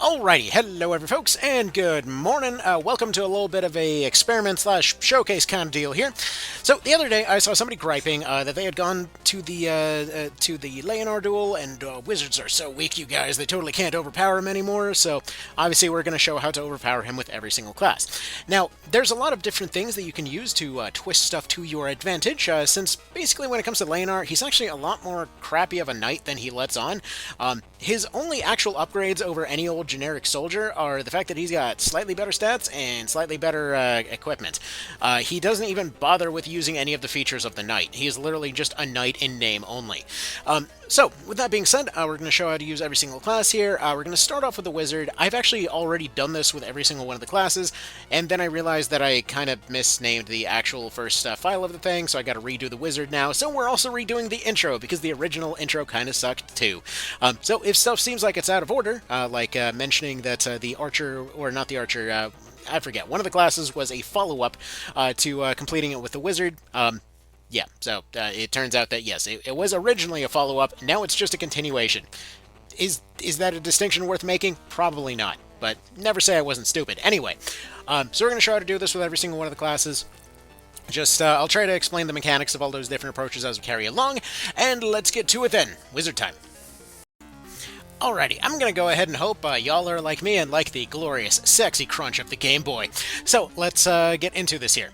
Alrighty, hello every folks, and good morning. Welcome to a little bit of a experiment slash showcase kind of deal here. So the other day I saw somebody griping that they had gone to the Leonar duel, and wizards are so weak, you guys, they totally can't overpower him anymore. So obviously we're going to show how to overpower him with every single class. Now there's a lot of different things that you can use to twist stuff to your advantage. Since basically when it comes to Leonar, he's actually a lot more crappy of a knight than he lets on. His only actual upgrades over any old generic soldier are the fact that he's got slightly better stats and slightly better equipment. He doesn't even bother with using any of the features of the knight. He is literally just a knight in name only. So, with that being said, we're going to show how to use every single class here. We're going to start off with the wizard. I've actually already done this with every single one of the classes, and then I realized that I kind of misnamed the actual first file of the thing, so I got to redo the wizard now. So we're also redoing the intro, because the original intro kind of sucked too. So if stuff seems like it's out of order, like mentioning that the archer, or not the archer, I forget, one of the classes was a follow-up to completing it with the wizard. Yeah, so it turns out that yes, it was originally a follow-up, now it's just a continuation. Is that a distinction worth making? Probably not, but never say I wasn't stupid. Anyway, so we're going to try to do this with every single one of the classes. Just, I'll try to explain the mechanics of all those different approaches as we carry along, and let's get to it then. Wizard time. Alrighty, I'm gonna go ahead and hope y'all are like me and like the glorious, sexy crunch of the Game Boy. So, let's get into this here.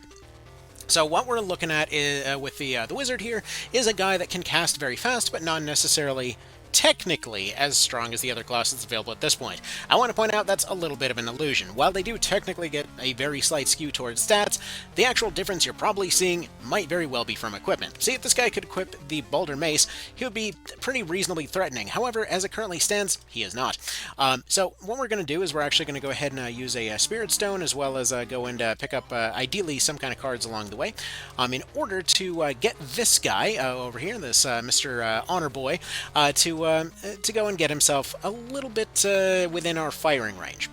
So what we're looking at is, with the wizard here is a guy that can cast very fast, but not necessarily technically as strong as the other classes available at this point. I want to point out that's a little bit of an illusion. While they do technically get a very slight skew towards stats, the actual difference you're probably seeing might very well be from equipment. See, if this guy could equip the Balder Mace, he would be pretty reasonably threatening. However, as it currently stands, he is not. So what we're going to do is we're actually going to go ahead and use a Spirit Stone, as well as go and pick up ideally some kind of cards along the way, in order to get this guy over here, this Mr. Honor Boy, to go and get himself a little bit within our firing range.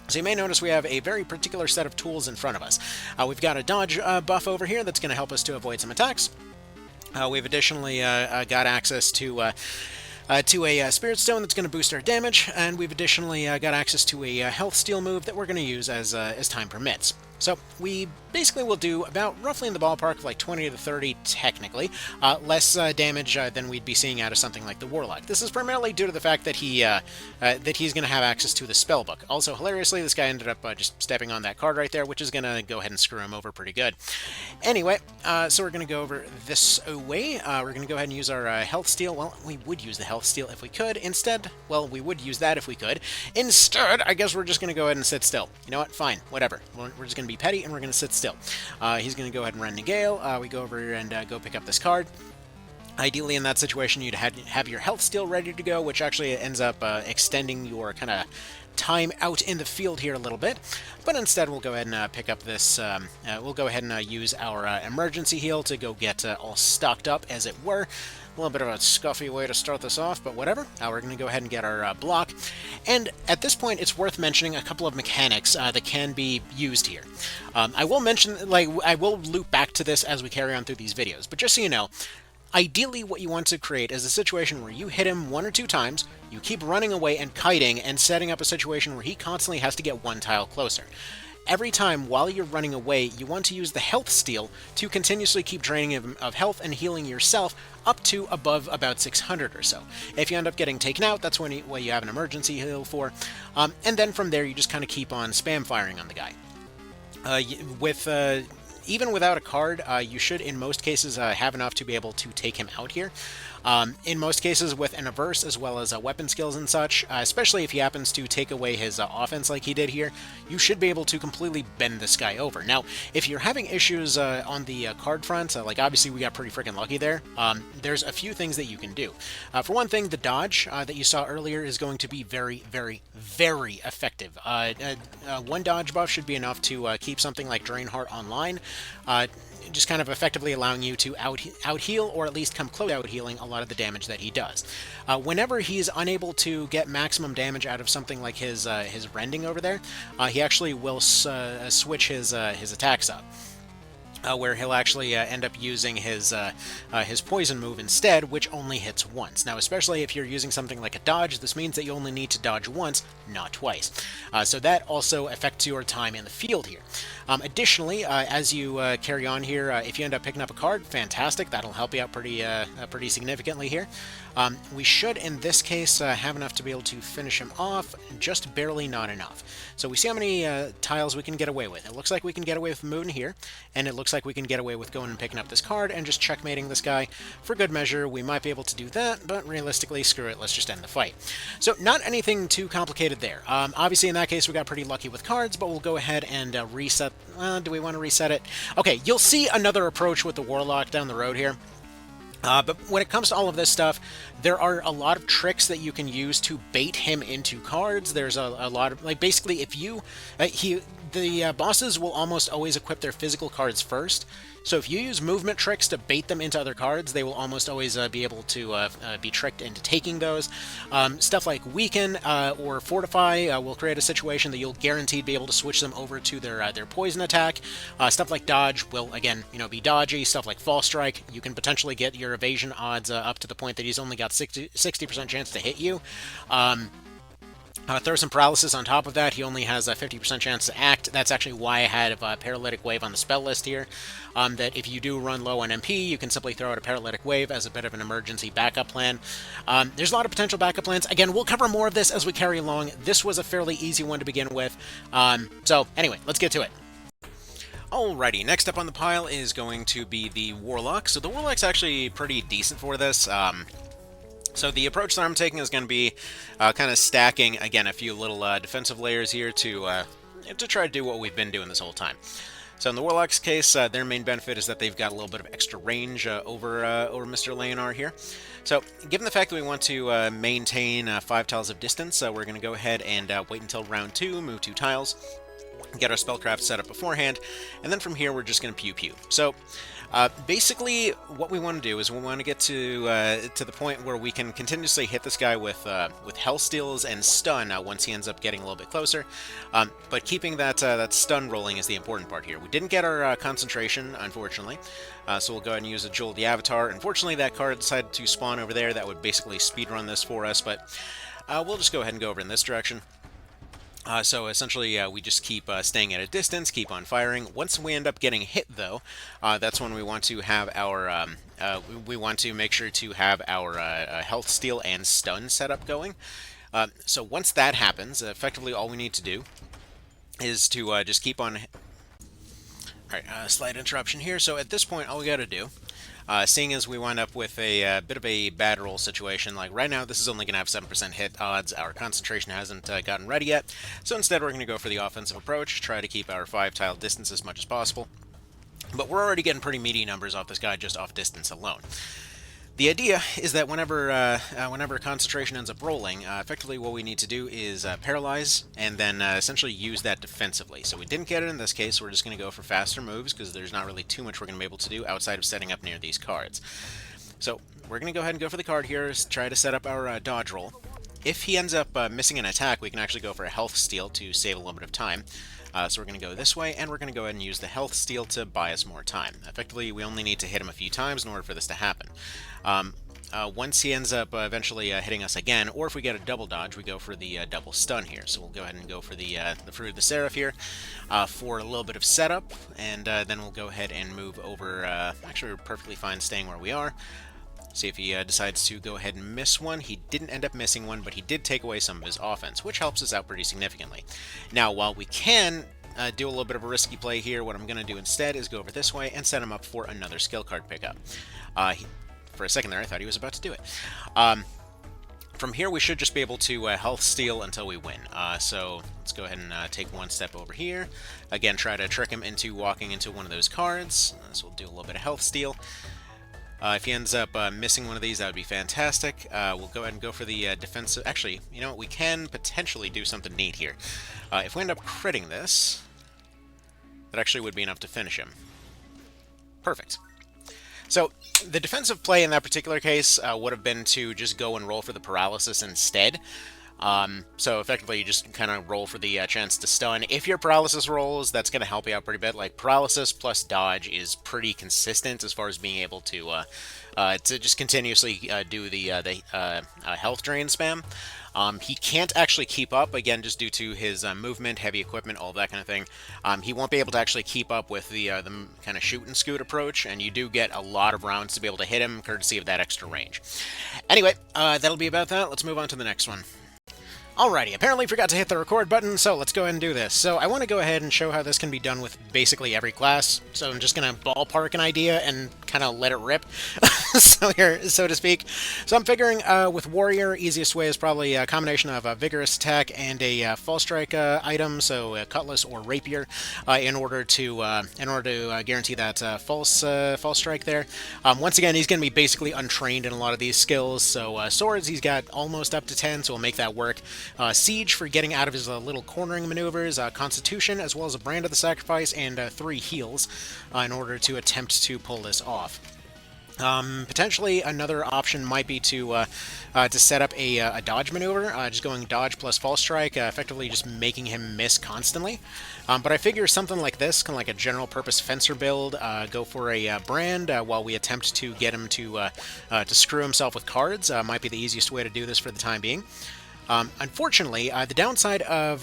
So you may notice we have a very particular set of tools in front of us. We've got a dodge buff over here that's going to help us to avoid some attacks. We've additionally got access to a Spirit Stone that's going to boost our damage, and we've additionally got access to a Health Steal move that we're going to use as time permits. So we basically will do about roughly in the ballpark of like 20 to 30 technically, less damage than we'd be seeing out of something like the Warlock. This is primarily due to the fact that he's going to have access to the spellbook. Also, hilariously, this guy ended up just stepping on that card right there, which is going to go ahead and screw him over pretty good. Anyway, so we're going to go over this way. We're going to go ahead and use our Health Steal. Well, we would use the Health Steal if we could. Instead, well, we would use that if we could. Instead, I guess we're just going to go ahead and sit still. You know what? Fine. Whatever. We're just going to be petty, and we're going to sit still. He's going to go ahead and run Nagale. We go over and go pick up this card. Ideally, in that situation, you'd have your health steal ready to go, which actually ends up extending your kind of time out in the field here a little bit. But instead, we'll go ahead and pick up this. We'll go ahead and use our emergency heal to go get all stocked up, as it were. A little bit of a scuffy way to start this off, but whatever. We're going to go ahead and get our block. And at this point, it's worth mentioning a couple of mechanics that can be used here. I will mention, like, I will loop back to this as we carry on through these videos, but just so you know, ideally what you want to create is a situation where you hit him 1 or 2 times, you keep running away and kiting, and setting up a situation where he constantly has to get 1 tile closer. Every time while you're running away, you want to use the Health Steal to continuously keep draining him of health and healing yourself up to above about 600 or so. If you end up getting taken out, that's when you have an emergency heal for. And then from there, you just kind of keep on spam firing on the guy. Even without a card, you should, in most cases, have enough to be able to take him out here. In most cases, with an averse as well as weapon skills and such, especially if he happens to take away his offense like he did here, you should be able to completely bend this guy over. Now, if you're having issues on the card front, like obviously we got pretty freaking lucky there, there's a few things that you can do. For one thing, the dodge that you saw earlier is going to be very, very, very effective. 1 dodge buff should be enough to keep something like Drainheart online, just kind of effectively allowing you to out-heal, or at least come close to out-healing a lot of the damage that he does. Whenever he's unable to get maximum damage out of something like his rending over there, he actually will switch his attacks up. where he'll actually end up using his poison move instead, which only hits once. Now, especially if you're using something like a dodge, this means that you only need to dodge once, not twice. So that also affects your time in the field here. Additionally, as you carry on here, if you end up picking up a card, fantastic. That'll help you out pretty significantly here. We should, in this case, have enough to be able to finish him off, just barely not enough. So we see how many tiles we can get away with. It looks like we can get away with Moon here, and it looks like we can get away with going and picking up this card and just checkmating this guy. For good measure, we might be able to do that, but realistically, screw it, let's just end the fight. So not anything too complicated there. Obviously, in that case, we got pretty lucky with cards, but we'll go ahead and reset. Do we want to reset it? Okay, you'll see another approach with the Warlock down the road here. But when it comes to all of this stuff, there are a lot of tricks that you can use to bait him into cards. There's a lot of, like, basically, if you, the bosses will almost always equip their physical cards first. So if you use movement tricks to bait them into other cards, they will almost always be able to be tricked into taking those. Stuff like Weaken or Fortify will create a situation that you'll guaranteed be able to switch them over to their poison attack. Stuff like Dodge will, again, be dodgy. Stuff like Fall Strike, you can potentially get your evasion odds up to the point that he's only got 60% chance to hit you. Throw some paralysis on top of that. He only has a 50% chance to act. That's actually why I had a Paralytic Wave on the spell list here. That if you do run low on MP, you can simply throw out a Paralytic Wave as a bit of an emergency backup plan. There's a lot of potential backup plans. Again, we'll cover more of this as we carry along. This was a fairly easy one to begin with. So anyway, let's get to it. Alrighty, next up on the pile is going to be the Warlock. So the Warlock's actually pretty decent for this. So the approach that I'm taking is going to be kind of stacking, again, a few little defensive layers here to try to do what we've been doing this whole time. So in the Warlock's case, their main benefit is that they've got a little bit of extra range over Mr. Leonar here. So given the fact that we want to maintain 5 tiles of distance, we're going to go ahead and wait until round 2, move 2 tiles, get our spellcraft set up beforehand, and then from here we're just going to pew-pew. So basically, what we want to do is we want to get to the point where we can continuously hit this guy with health steals and stun once he ends up getting a little bit closer. But keeping that stun rolling is the important part here. We didn't get our concentration, unfortunately, so we'll go ahead and use a Jewel of the Avatar. Unfortunately, that card decided to spawn over there. That would basically speedrun this for us, but we'll just go ahead and go over in this direction. So essentially, we just keep staying at a distance, keep on firing. Once we end up getting hit, though, that's when we want to have our we want to make sure to have our health steal and stun setup going. So once that happens, effectively all we need to do is to just keep on. All right, slight interruption here. So at this point, all we got to do. Seeing as we wind up with a bit of a bad roll situation, like right now this is only going to have 7% hit odds, our concentration hasn't gotten ready yet, so instead we're going to go for the offensive approach, try to keep our 5-tile distance as much as possible, but we're already getting pretty meaty numbers off this guy just off distance alone. The idea is that whenever concentration ends up rolling, effectively what we need to do is paralyze and then essentially use that defensively. So we didn't get it in this case, we're just going to go for faster moves because there's not really too much we're going to be able to do outside of setting up near these cards. So we're going to go ahead and go for the card here, try to set up our dodge roll. If he ends up missing an attack, we can actually go for a health steal to save a little bit of time. So we're going to go this way, and we're going to go ahead and use the health steal to buy us more time. Effectively, we only need to hit him a few times in order for this to happen. Once he ends up eventually hitting us again, or if we get a double dodge, we go for the double stun here. So we'll go ahead and go for the Fruit of the Seraph here for a little bit of setup, and then we'll go ahead and move over. Actually, we're perfectly fine staying where we are. See if he decides to go ahead and miss one. He didn't end up missing one, but he did take away some of his offense, which helps us out pretty significantly. Now, while we can do a little bit of a risky play here, what I'm going to do instead is go over this way and set him up for another skill card pickup. For a second there, I thought he was about to do it. From here, we should just be able to health steal until we win. So let's go ahead and take one step over here. Again, try to trick him into walking into one of those cards. So we'll do a little bit of health steal. If he ends up missing one of these, that would be fantastic. We'll go ahead and go for the defensive. Actually, you know what? We can potentially do something neat here. If we end up critting this, that actually would be enough to finish him. Perfect. So the defensive play in that particular case would have been to just go and roll for the paralysis instead. So effectively, you just kind of roll for the chance to stun. If your paralysis rolls, that's going to help you out pretty bit. Like paralysis plus dodge is pretty consistent as far as being able to just continuously do the health drain spam. He can't actually keep up, again, just due to his movement, heavy equipment, all that kind of thing. He won't be able to actually keep up with the kind of shoot and scoot approach, and you do get a lot of rounds to be able to hit him, courtesy of that extra range. Anyway, that'll be about that. Let's move on to the next one. Alrighty, apparently forgot to hit the record button, so let's go ahead and do this. So I want to go ahead and show how this can be done with basically every class. So I'm just going to ballpark an idea and kind of let it rip, so to speak. So I'm figuring with Warrior, easiest way is probably a combination of a Vigorous Attack and a Fall Strike item, so a Cutlass or Rapier, in order to guarantee that Fall Strike there. Once again, he's going to be basically untrained in a lot of these skills, so Swords, he's got almost up to 10, so we'll make that work. Siege for getting out of his little cornering maneuvers, Constitution, as well as a Brand of the Sacrifice, and 3 heals in order to attempt to pull this off. Potentially another option might be to set up a dodge maneuver, just going dodge plus fall strike, effectively just making him miss constantly. But I figure something like this, kind of like a general purpose fencer build, go for a brand while we attempt to get him to screw himself with cards, might be the easiest way to do this for the time being. Unfortunately, the downside of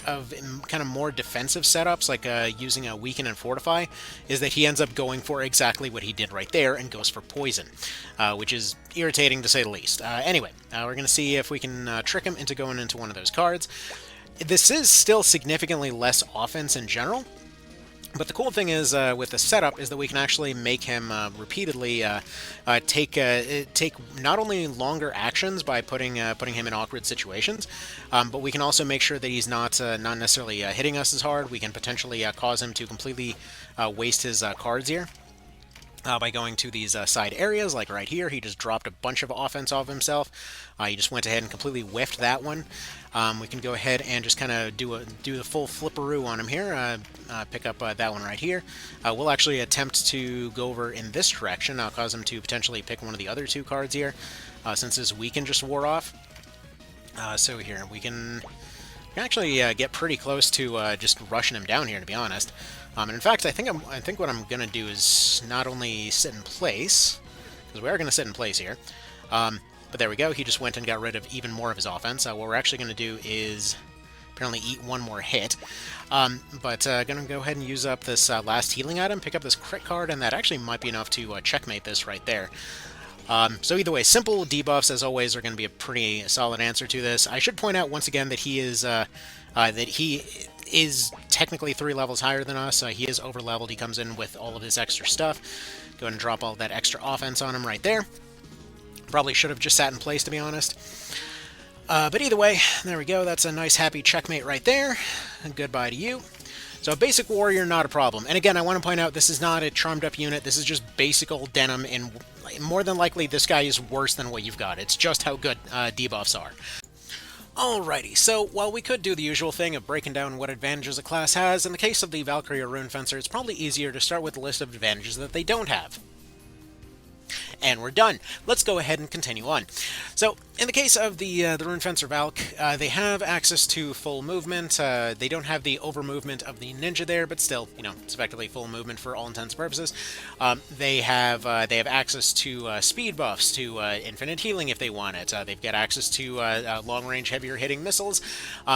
kind of more defensive setups, like using a Weaken and Fortify, is that he ends up going for exactly what he did right there and goes for Poison, which is irritating to say the least. Anyway, we're going to see if we can trick him into going into one of those cards. This is still significantly less offense in general, but the cool thing is with the setup is that we can actually make him repeatedly take not only longer actions by putting him in awkward situations, but we can also make sure that he's not necessarily hitting us as hard. We can potentially cause him to completely waste his cards here. By going to these side areas, like right here, he just dropped a bunch of offense off himself. He just went ahead and completely whiffed that one. We can go ahead and just kind of do the full flipperoo on him here. Pick up that one right here. We'll actually attempt to go over in this direction. I'll cause him to potentially pick one of the other 2 cards here, since this Weaken just wore off. So here, we can actually get pretty close to just rushing him down here, to be honest. And in fact, I think what I'm gonna do is not only sit in place, because we are gonna sit in place here. But there we go. He just went and got rid of even more of his offense. What we're actually gonna do is apparently eat one more hit. But gonna go ahead and use up this last healing item, pick up this crit card, and that actually might be enough to checkmate this right there. So either way, simple debuffs, as always, are going to be a pretty solid answer to this. I should point out once again that he is technically 3 levels higher than us. He is over-leveled. He comes in with all of his extra stuff. Go ahead and drop all that extra offense on him right there. Probably should have just sat in place, to be honest. But either way, there we go. That's a nice, happy checkmate right there. And goodbye to you. So basic warrior, not a problem. And again, I want to point out, this is not a charmed up unit. This is just basic old denim, and more than likely, this guy is worse than what you've got. It's just how good debuffs are. Alrighty, so while we could do the usual thing of breaking down what advantages a class has, in the case of the Valkyrie or Rune Fencer, it's probably easier to start with a list of advantages that they don't have. And we're done. Let's go ahead and continue on. So, in the case of the Rune Fencer Valk, they have access to full movement. They don't have the over movement of the ninja there, but still, you know, it's effectively full movement for all intents and purposes. They have access to speed buffs, to infinite healing if they want it. They've got access to long-range, heavier hitting missiles.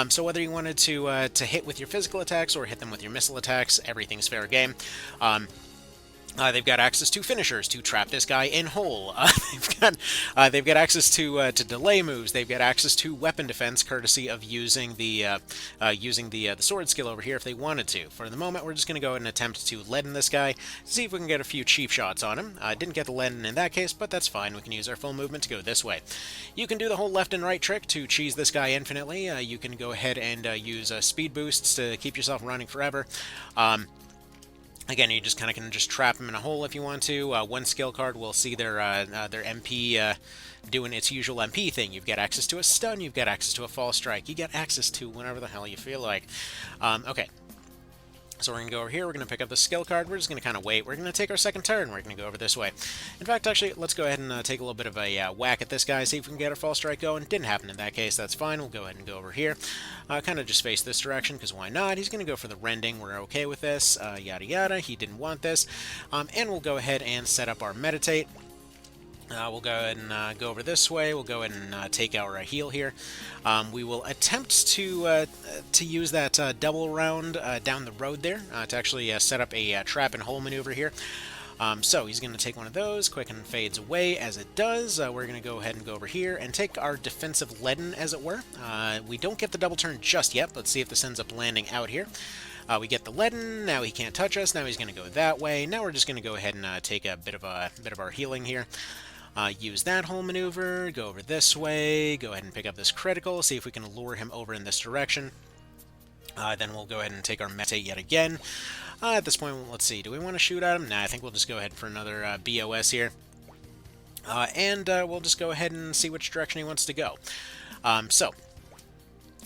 So whether you wanted to hit with your physical attacks or hit them with your missile attacks, everything's fair game. They've got access to finishers to trap this guy in hole. They've got access to delay moves. They've got access to weapon defense, courtesy of using the sword skill over here if they wanted to. For the moment, we're just going to go ahead and attempt to leaden this guy, see if we can get a few cheap shots on him. Didn't get the leaden in that case, but that's fine. We can use our full movement to go this way. You can do the whole left and right trick to cheese this guy infinitely. You can go ahead and use speed boosts to keep yourself running forever. Again, you just kind of can just trap them in a hole if you want to. One skill card will see their MP doing its usual MP thing. You've got access to a stun, you've got access to a fall strike, you get access to whenever the hell you feel like. Okay. So we're going to go over here, we're going to pick up the skill card, we're just going to kind of wait, we're going to take our second turn, we're going to go over this way. In fact, actually, let's go ahead and take a little bit of a whack at this guy, see if we can get our false strike going. Didn't happen in that case, that's fine, we'll go ahead and go over here. Kind of just face this direction, because why not? He's going to go for the rending, we're okay with this, yada yada, he didn't want this. And we'll go ahead and set up our meditate. We'll go ahead and go over this way. We'll go ahead and take our heal here. We will attempt to use that double round down the road there to actually set up a trap and hole maneuver here. So he's going to take one of those, quick and fades away as it does. We're going to go ahead and go over here and take our defensive leaden, as it were. We don't get the double turn just yet. Let's see if this ends up landing out here. We get the leaden, now he can't touch us, now he's going to go that way. Now we're just going to go ahead and take a bit of our healing here. Use that whole maneuver, go over this way, go ahead and pick up this critical, see if we can lure him over in this direction. Then we'll go ahead and take our meditate yet again. At this point, let's see, do we want to shoot at him? Nah, I think we'll just go ahead for another BOS here. And we'll just go ahead and see which direction he wants to go. So,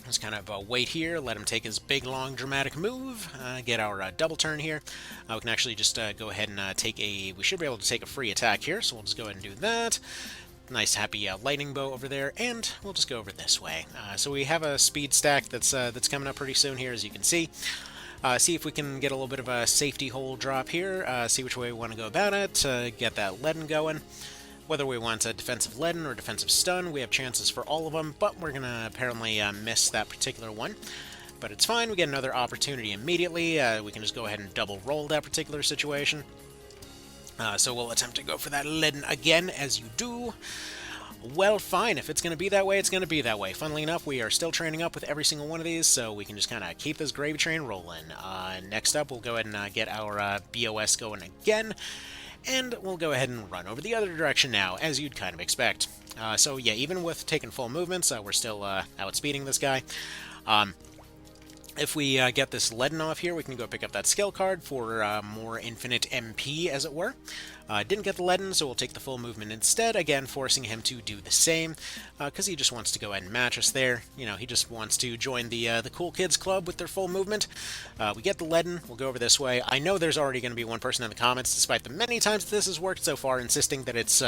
just kind of wait here, let him take his big, long, dramatic move, get our double turn here. We can actually just go ahead and we should be able to take a free attack here, so we'll just go ahead and do that. Nice, happy lightning bow over there, and we'll just go over this way. So we have a speed stack that's coming up pretty soon here, as you can see. See if we can get a little bit of a safety hole drop here, see which way we want to go about it, get that leaden going. Whether we want a defensive leaden or defensive stun, we have chances for all of them, but we're going to apparently miss that particular one. But it's fine, we get another opportunity immediately. We can just go ahead and double roll that particular situation. So we'll attempt to go for that leaden again, as you do. Well, fine, if it's going to be that way, it's going to be that way. Funnily enough, we are still training up with every single one of these, so we can just kind of keep this gravy train rolling. Next up, we'll go ahead and get our BOS going again. And we'll go ahead and run over the other direction now, as you'd kind of expect. So yeah, even with taking full movements, we're still outspeeding this guy. If we get this leaden off here, we can go pick up that skill card for more infinite MP, as it were. Didn't get the leaden, so we'll take the full movement instead, again forcing him to do the same, because he just wants to go ahead and match us there. You know, he just wants to join the cool kids club with their full movement. We get the leaden, we'll go over this way. I know there's already going to be one person in the comments, despite the many times this has worked so far, insisting that it's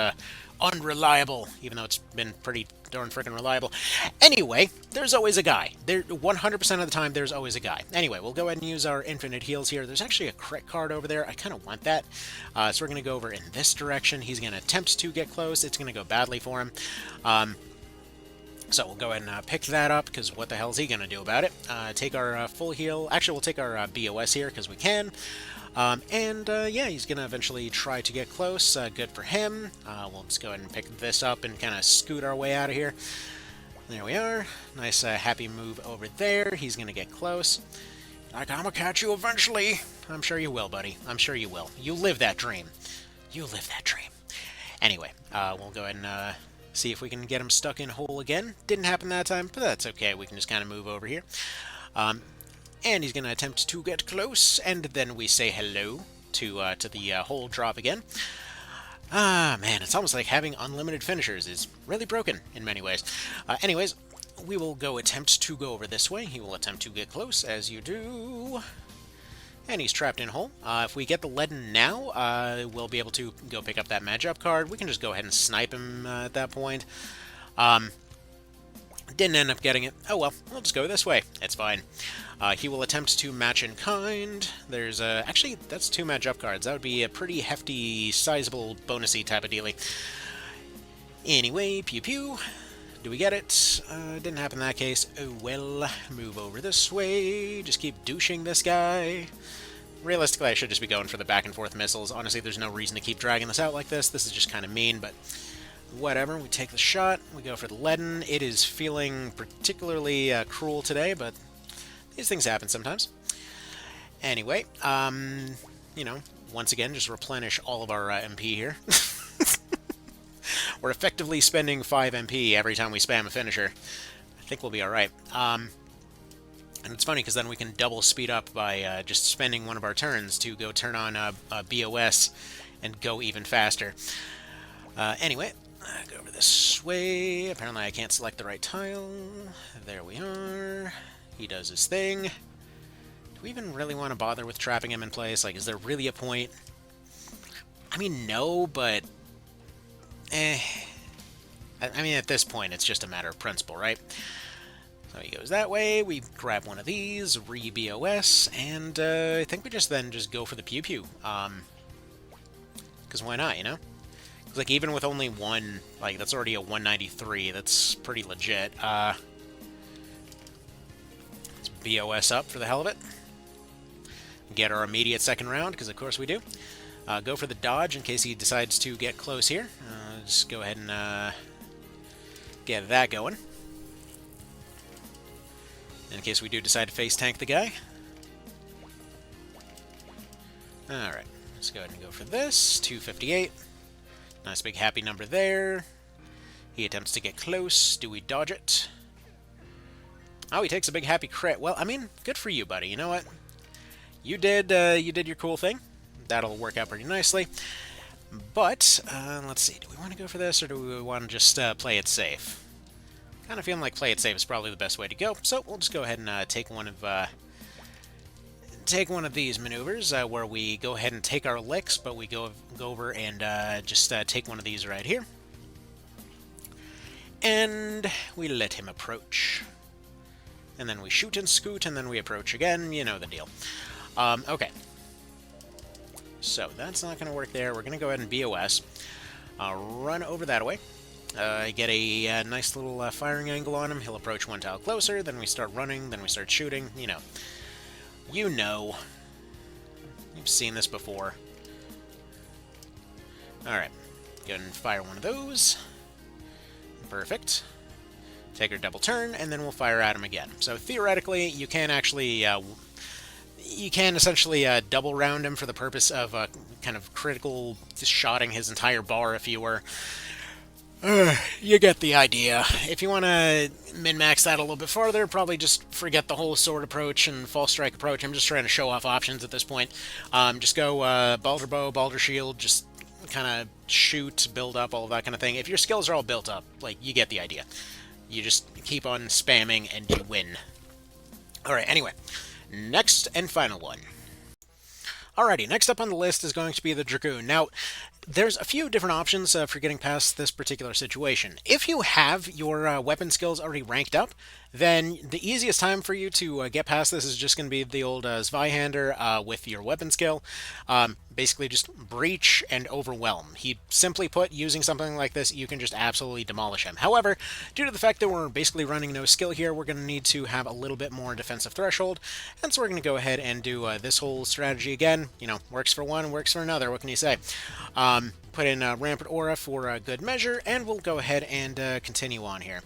unreliable, even though it's been pretty darn freaking reliable. Anyway, there's always a guy. 100% of the time, there's always a guy. Anyway, we'll go ahead and use our infinite heals here. There's actually a crit card over there. I kind of want that. So we're going to go over in this direction. He's going to attempt to get close. It's going to go badly for him. So we'll go ahead and pick that up, because what the hell is he going to do about it? Take our full heal. Actually, we'll take our BOS here, because we can. Yeah, he's going to eventually try to get close. Good for him. We'll just go ahead and pick this up and kind of scoot our way out of here. There we are. Nice, happy move over there. He's going to get close. Like, I'm going to catch you eventually. I'm sure you will, buddy. I'm sure you will. You live that dream. You live that dream. Anyway, we'll go ahead and see if we can get him stuck in hole again. Didn't happen that time, but that's okay. We can just kind of move over here. And he's going to attempt to get close, and then we say hello to the hole drop again. Man, it's almost like having unlimited finishers is really broken in many ways. Anyways, we will go attempt to go over this way. He will attempt to get close, as you do. And he's trapped in hole. If we get the leaden now, we'll be able to go pick up that match-up card. We can just go ahead and snipe him at that point. Didn't end up getting it. Oh well, we'll just go this way. It's fine. He will attempt to match in kind. There's actually, that's 2 match-up cards. That would be a pretty hefty, sizable, bonusy type of dealie. Anyway, pew-pew. Do we get it? Didn't happen in that case. Oh well, move over this way. Just keep douching this guy. Realistically, I should just be going for the back-and-forth missiles. Honestly, there's no reason to keep dragging this out like this. This is just kind of mean, but whatever. We take the shot. We go for the leaden. It is feeling particularly cruel today, but these things happen sometimes. Anyway, you know, once again, just replenish all of our MP here. We're effectively spending 5 MP every time we spam a finisher. I think we'll be alright. And it's funny, because then we can double speed up by just spending one of our turns to go turn on a BOS and go even faster. Anyway, go over this way. Apparently I can't select the right tile. There we are. He does his thing. Do we even really want to bother with trapping him in place? Like, is there really a point? I mean, no, but... I mean, at this point, it's just a matter of principle, right? So he goes that way, we grab one of these, re-BOS, and I think we just go for the pew-pew. Because why not, you know? Like, even with only one, like, that's already a 193, that's pretty legit. Let's BOS up for the hell of it. Get our immediate second round, because of course we do. Go for the dodge in case he decides to get close here. Just go ahead and get that going. In case we do decide to face tank the guy. Alright, let's go ahead and go for this. 258. Nice big happy number there. He attempts to get close. Do we dodge it? Oh, he takes a big happy crit. Well, I mean, good for you, buddy. You know what? You did your cool thing. That'll work out pretty nicely. But, let's see. Do we want to go for this, or do we want to just play it safe? Kind of feeling like play it safe is probably the best way to go. So we'll just go ahead and take one of these maneuvers where we go ahead and take our licks, but we go over and just take one of these right here. And we let him approach. And then we shoot and scoot, and then we approach again. You know the deal. Okay. So that's not going to work there. We're going to go ahead and BOS. Run over that way. Get a nice little firing angle on him. He'll approach one tile closer. Then we start running. Then we start shooting. You know. You know. You've seen this before. Alright. Go ahead and fire one of those. Perfect. Take our double turn, and then we'll fire at him again. So theoretically, you can actually... you can essentially double round him for the purpose of kind of critical shotting his entire bar, if you were. You get the idea. If you want to min-max that a little bit farther, probably just forget the whole sword approach and false strike approach. I'm just trying to show off options at this point. Just go Balder Bow, Balder Shield, just kind of shoot, build up, all of that kind of thing. If your skills are all built up, like, you get the idea. You just keep on spamming and you win. Alright, anyway. Next and final one. Alrighty, next up on the list is going to be the Dragoon. Now, there's a few different options for getting past this particular situation. If you have your weapon skills already ranked up, then the easiest time for you to get past this is just going to be the old Zweihander with your weapon skill. Basically just breach and overwhelm. He simply put, using something like this, you can just absolutely demolish him. However, due to the fact that we're basically running no skill here, we're going to need to have a little bit more defensive threshold, and so we're going to go ahead and do this whole strategy again. You know, works for one, works for another, what can you say? Put in Rampant Aura for good measure, and we'll go ahead and continue on here.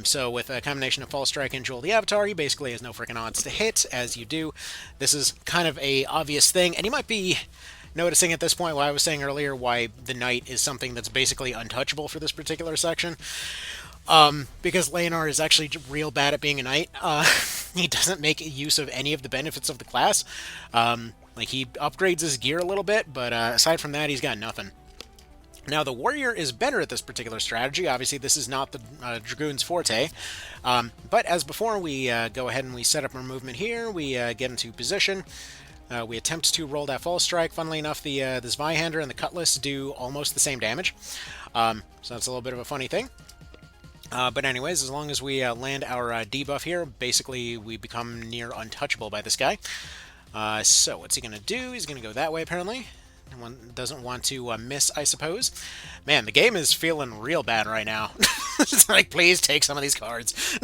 So with a combination of False Strike and Jewel the Avatar, he basically has no freaking odds to hit, as you do. This is kind of a obvious thing, and you might be noticing at this point what I was saying earlier, why the Knight is something that's basically untouchable for this particular section. Because Leonar is actually real bad at being a Knight. He doesn't make use of any of the benefits of the class. Like, he upgrades his gear a little bit, but aside from that, he's got nothing. Now, the Warrior is better at this particular strategy. Obviously, this is not the Dragoon's forte. But as before, we go ahead and we set up our movement here. We get into position. We attempt to roll that False Strike. Funnily enough, the Zweihander and the Cutlass do almost the same damage. So that's a little bit of a funny thing. But anyways, as long as we land our debuff here, basically we become near untouchable by this guy. So what's he going to do? He's going to go that way, apparently. One doesn't want to miss, I suppose. Man, the game is feeling real bad right now. It's like, please take some of these cards.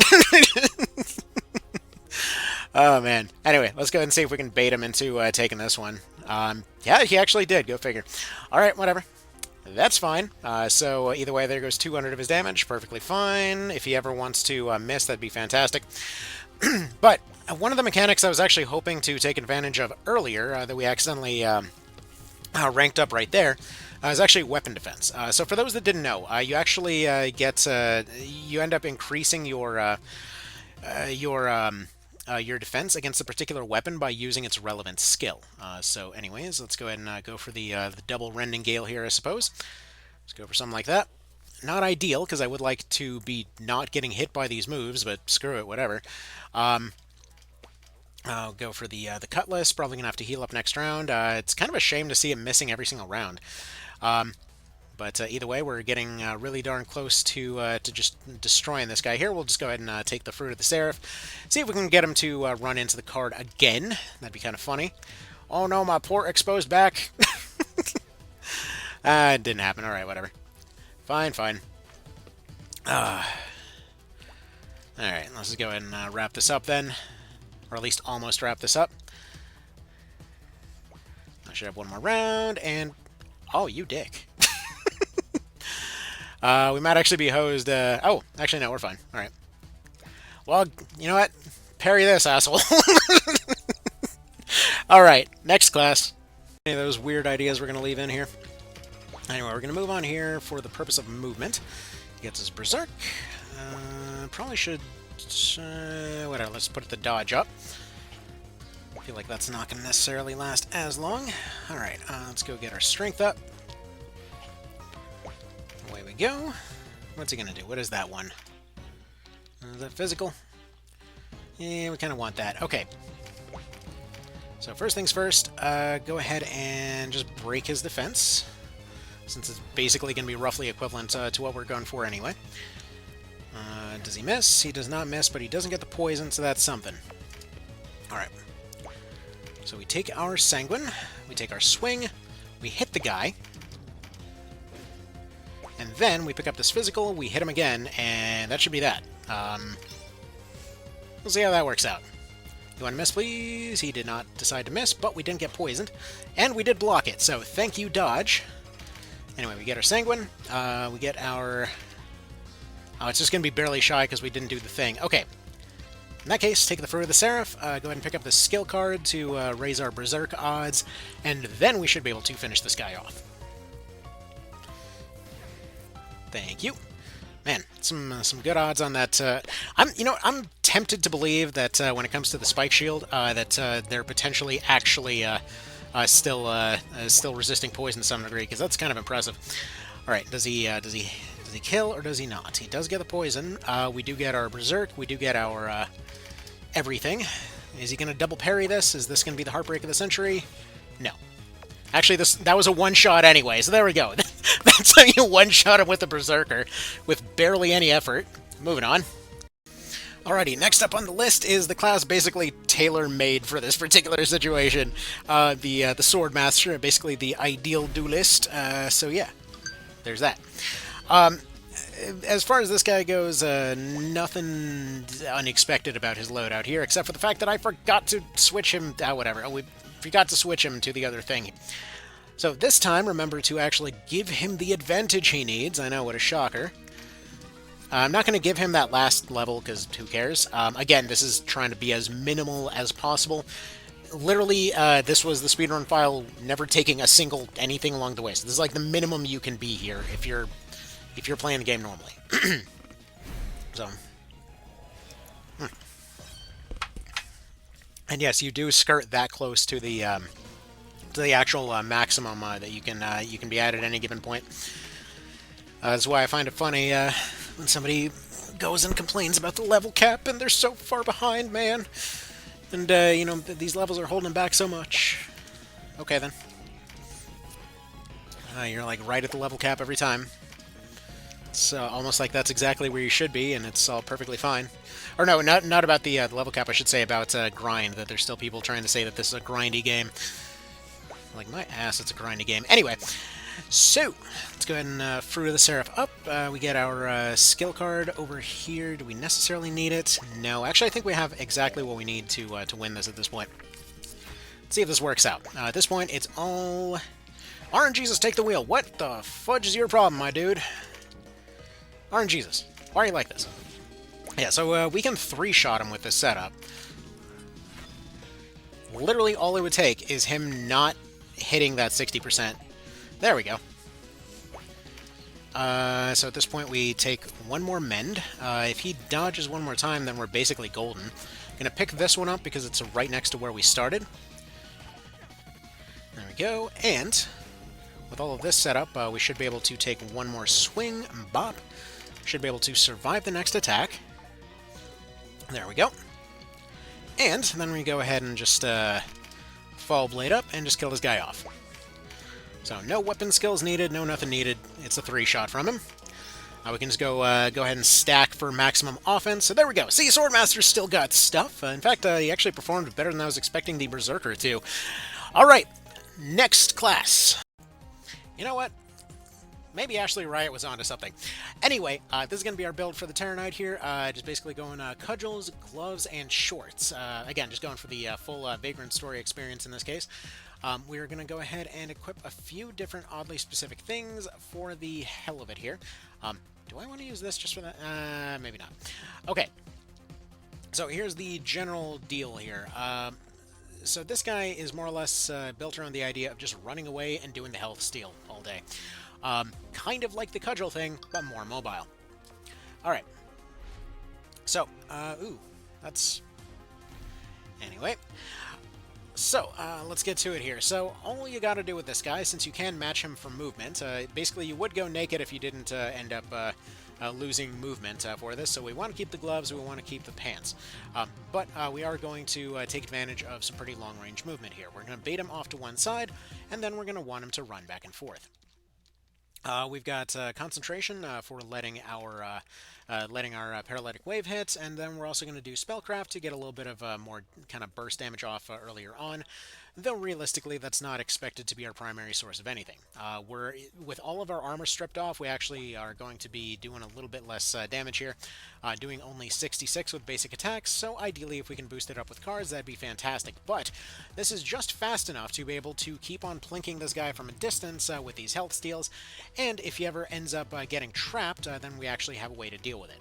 Oh, man. Anyway, let's go ahead and see if we can bait him into taking this one. Yeah, he actually did. Go figure. All right, whatever. That's fine. So either way, there goes 200 of his damage. Perfectly fine. If he ever wants to miss, that'd be fantastic. But one of the mechanics I was actually hoping to take advantage of earlier, that we accidentally ranked up right there, is actually weapon defense. So for those that didn't know, you actually you end up increasing your defense against a particular weapon by using its relevant skill. So anyways, let's go ahead and go for the double Rending Gale here, I suppose. Let's go for something like that. Not ideal, because I would like to be not getting hit by these moves, but screw it, whatever. I'll go for the Cutlass. Probably going to have to heal up next round. It's kind of a shame to see him missing every single round. But either way, we're getting really darn close to just destroying this guy here. We'll just go ahead and take the Fruit of the Seraph. See if we can get him to run into the card again. That'd be kind of funny. Oh no, my poor exposed back. It didn't happen. Alright, whatever. Fine, fine. Alright, let's just go ahead and wrap this up then. Or at least almost wrap this up. I should have one more round, and... Oh, you dick. We might actually be hosed. Oh, actually, no, we're fine. Alright. Well, you know what? Parry this, asshole. Alright, next class. Any of those weird ideas we're going to leave in here? Anyway, we're going to move on here for the purpose of movement. He gets his Berserk. Probably should... whatever, let's put the dodge up. I feel like that's not going to necessarily last as long. Alright, let's go get our strength up. Away we go. What's he going to do? What is that one? Is that physical? Yeah, we kind of want that. Okay. So first things first, go ahead and just break his defense, since it's basically going to be roughly equivalent to what we're going for anyway. Does he miss? He does not miss, but he doesn't get the poison, so that's something. Alright. So we take our Sanguine, we take our Swing, we hit the guy, and then we pick up this physical, we hit him again, and that should be that. We'll see how that works out. You want to miss, please? He did not decide to miss, but we didn't get poisoned. And we did block it, so thank you, dodge. Anyway, we get our Sanguine. We get our... Oh, it's just going to be barely shy because we didn't do the thing. Okay. In that case, take the Fruit of the Seraph, go ahead and pick up the skill card to raise our Berserk odds, and then we should be able to finish this guy off. Thank you. Man, some good odds on that. I'm tempted to believe that when it comes to the Spike Shield, that they're potentially actually still resisting poison to some degree, because that's kind of impressive. All right, does he kill or does he not? He does get the poison. We do get our Berserk. We do get our everything. Is he going to double parry this? Is this going to be the Heartbreak of the Century? No. Actually, that was a one-shot anyway, so there we go. That's how you one-shot him with the Berserker, with barely any effort. Moving on. Alrighty, next up on the list is the class basically tailor-made for this particular situation. The Swordmaster, basically the ideal duelist. So yeah, there's that. As far as this guy goes, nothing unexpected about his loadout here, except for the fact that I forgot to switch him... whatever. We forgot to switch him to the other thing. So this time, remember to actually give him the advantage he needs. I know, what a shocker. I'm not going to give him that last level, because who cares? Again, this is trying to be as minimal as possible. Literally, this was the speedrun file, never taking a single anything along the way. So this is like the minimum you can be here if you're playing the game normally. So... And yes, you do skirt that close to the actual maximum that you can be at any given point. That's why I find it funny when somebody goes and complains about the level cap and they're so far behind, man. And you know, these levels are holding them back so much. Okay then. You're like right at the level cap every time. It's almost like that's exactly where you should be, and it's all perfectly fine. Or no, not about the level cap, I should say about grind, that there's still people trying to say that this is a grindy game. Like, my ass, it's a grindy game. Anyway, so, let's go ahead and Fruit of the Seraph up. We get our skill card over here. Do we necessarily need it? No, actually I think we have exactly what we need to win this at this point. Let's see if this works out. At this point, it's all... RNGesus, take the wheel. What the fudge is your problem, my dude? RNGesus, why are you like this? Yeah, so we can three-shot him with this setup. Literally all it would take is him not hitting that 60%. There we go. So at this point we take one more mend. If he dodges one more time, then we're basically golden. I'm gonna pick this one up because it's right next to where we started. There we go, and with all of this set up, we should be able to take one more swing, bop. Should be able to survive the next attack. There we go. And then we go ahead and just Fall Blade up and just kill this guy off. So no weapon skills needed, no nothing needed. It's a 3-shot from him. We can just go ahead and stack for maximum offense. So there we go. See, Swordmaster's still got stuff. In fact, he actually performed better than I was expecting the Berserker to. All right, next class. You know what? Maybe Ashley Riot was onto something. Anyway, this is going to be our build for the Terror Knight here. Just basically going cudgels, gloves, and shorts. Again, just going for the full Vagrant story experience in this case. We are going to go ahead and equip a few different oddly specific things for the hell of it here. Do I want to use this just for that? Maybe not. Okay. So here's the general deal here. So this guy is more or less built around the idea of just running away and doing the health steal all day. Kind of like the cudgel thing, but more mobile. Alright. So, ooh, that's... Anyway. So, let's get to it here. So, all you gotta do with this guy, since you can match him for movement, basically you would go naked if you didn't end up losing movement for this, so we want to keep the gloves, we want to keep the pants. But we are going to take advantage of some pretty long-range movement here. We're going to bait him off to one side, and then we're going to want him to run back and forth. We've got concentration for letting our paralytic wave hit, and then we're also going to do spellcraft to get a little bit of more kind of burst damage off earlier on. Though realistically, that's not expected to be our primary source of anything. With all of our armor stripped off, we actually are going to be doing a little bit less damage here, doing only 66 with basic attacks, so ideally if we can boost it up with cards, that'd be fantastic. But this is just fast enough to be able to keep on plinking this guy from a distance with these health steals, and if he ever ends up getting trapped, then we actually have a way to deal with it.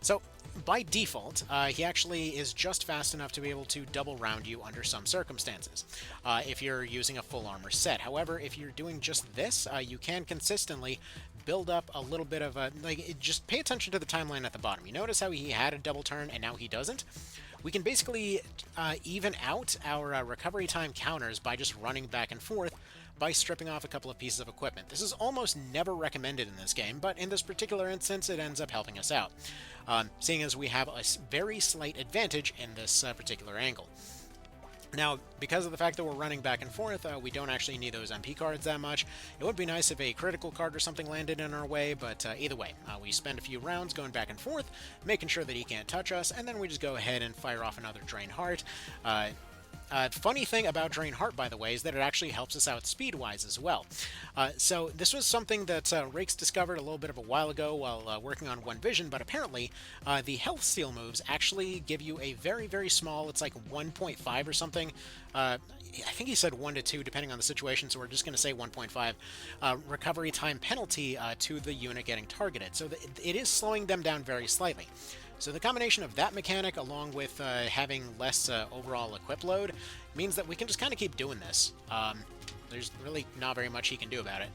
So, by default, he actually is just fast enough to be able to double round you under some circumstances, if you're using a full armor set. However, if you're doing just this, you can consistently build up a little bit of a... just pay attention to the timeline at the bottom. You notice how he had a double turn and now he doesn't? We can basically even out our recovery time counters by just running back and forth by stripping off a couple of pieces of equipment. This is almost never recommended in this game, but in this particular instance, it ends up helping us out, seeing as we have a very slight advantage in this particular angle. Now, because of the fact that we're running back and forth, we don't actually need those MP cards that much. It would be nice if a critical card or something landed in our way, but either way, we spend a few rounds going back and forth, making sure that he can't touch us, and then we just go ahead and fire off another Drain Heart. Funny thing about Drain Heart, by the way, is that it actually helps us out speed-wise as well. So this was something that Rakes discovered a little bit of a while ago while working on One Vision, but apparently the health steal moves actually give you a very, very small, it's like 1.5 or something. I think he said 1 to 2, depending on the situation, so we're just going to say 1.5 recovery time penalty to the unit getting targeted. So it is slowing them down very slightly. So the combination of that mechanic along with having less overall equip load means that we can just kind of keep doing this. There's really not very much he can do about it.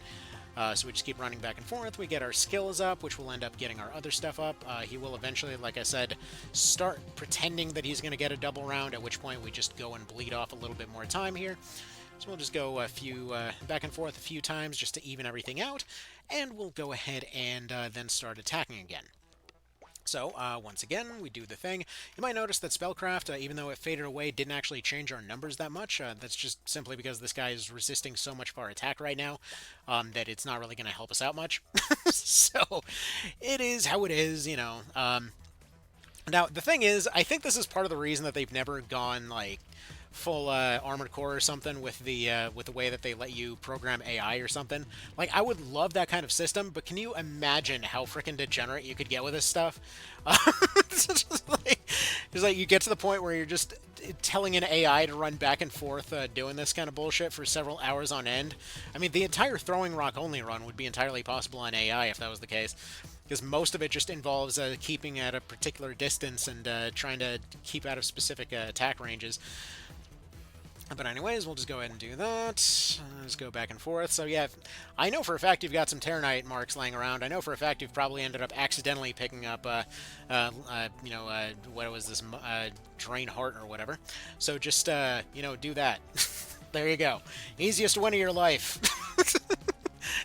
So we just keep running back and forth. We get our skills up, which will end up getting our other stuff up. He will eventually, like I said, start pretending that he's going to get a double round, at which point we just go and bleed off a little bit more time here. So we'll just go a few back and forth a few times just to even everything out, and we'll go ahead and then start attacking again. So, once again, we do the thing. You might notice that Spellcraft, even though it faded away, didn't actually change our numbers that much. That's just simply because this guy is resisting so much of our attack right now that it's not really going to help us out much. So, it is how it is, you know. Now, the thing is, I think this is part of the reason that they've never gone, like, full Armored Core or something with the way that they let you program AI or something. Like, I would love that kind of system, but can you imagine how freaking degenerate you could get with this stuff? It's like you get to the point where you're just telling an AI to run back and forth doing this kind of bullshit for several hours on end. I mean, the entire Throwing Rock only run would be entirely possible on AI if that was the case, because most of it just involves keeping at a particular distance and trying to keep out of specific attack ranges. But anyways, we'll just go ahead and do that. Just go back and forth. So yeah, I know for a fact you've got some Terror Knight marks laying around. I know for a fact you've probably ended up accidentally picking up, you know, what was this, Drain Heart or whatever. So just, you know, do that. There you go. Easiest win of your life.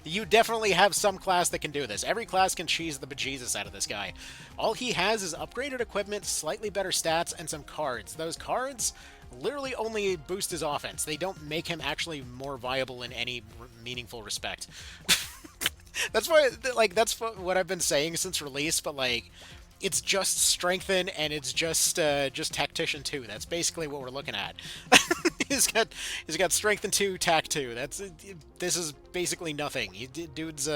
You definitely have some class that can do this. Every class can cheese the bejesus out of this guy. All he has is upgraded equipment, slightly better stats, and some cards. Those cards literally only boost his offense. They don't make him actually more viable in any meaningful respect. That's why, like, that's what I've been saying since release, but, like, it's just Strengthen and it's just Tactician 2. That's basically what we're looking at. he's got Strengthen 2, Tac 2. This is basically nothing. Dude's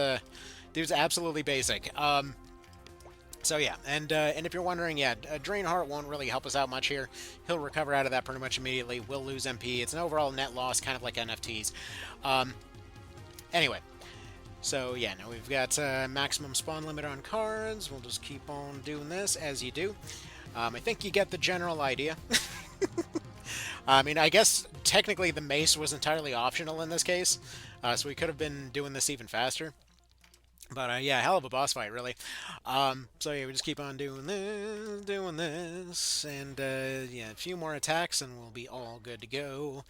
absolutely basic. So yeah, and if you're wondering, yeah, Drain Heart won't really help us out much here. He'll recover out of that pretty much immediately. We'll lose MP. It's an overall net loss, kind of like NFTs. Anyway, so yeah, now we've got maximum spawn limit on cards. We'll just keep on doing this as you do. I think you get the general idea. I mean, I guess technically the mace was entirely optional in this case, so we could have been doing this even faster. But yeah, hell of a boss fight, really. So yeah, we just keep on doing this, and yeah, a few more attacks, and we'll be all good to go.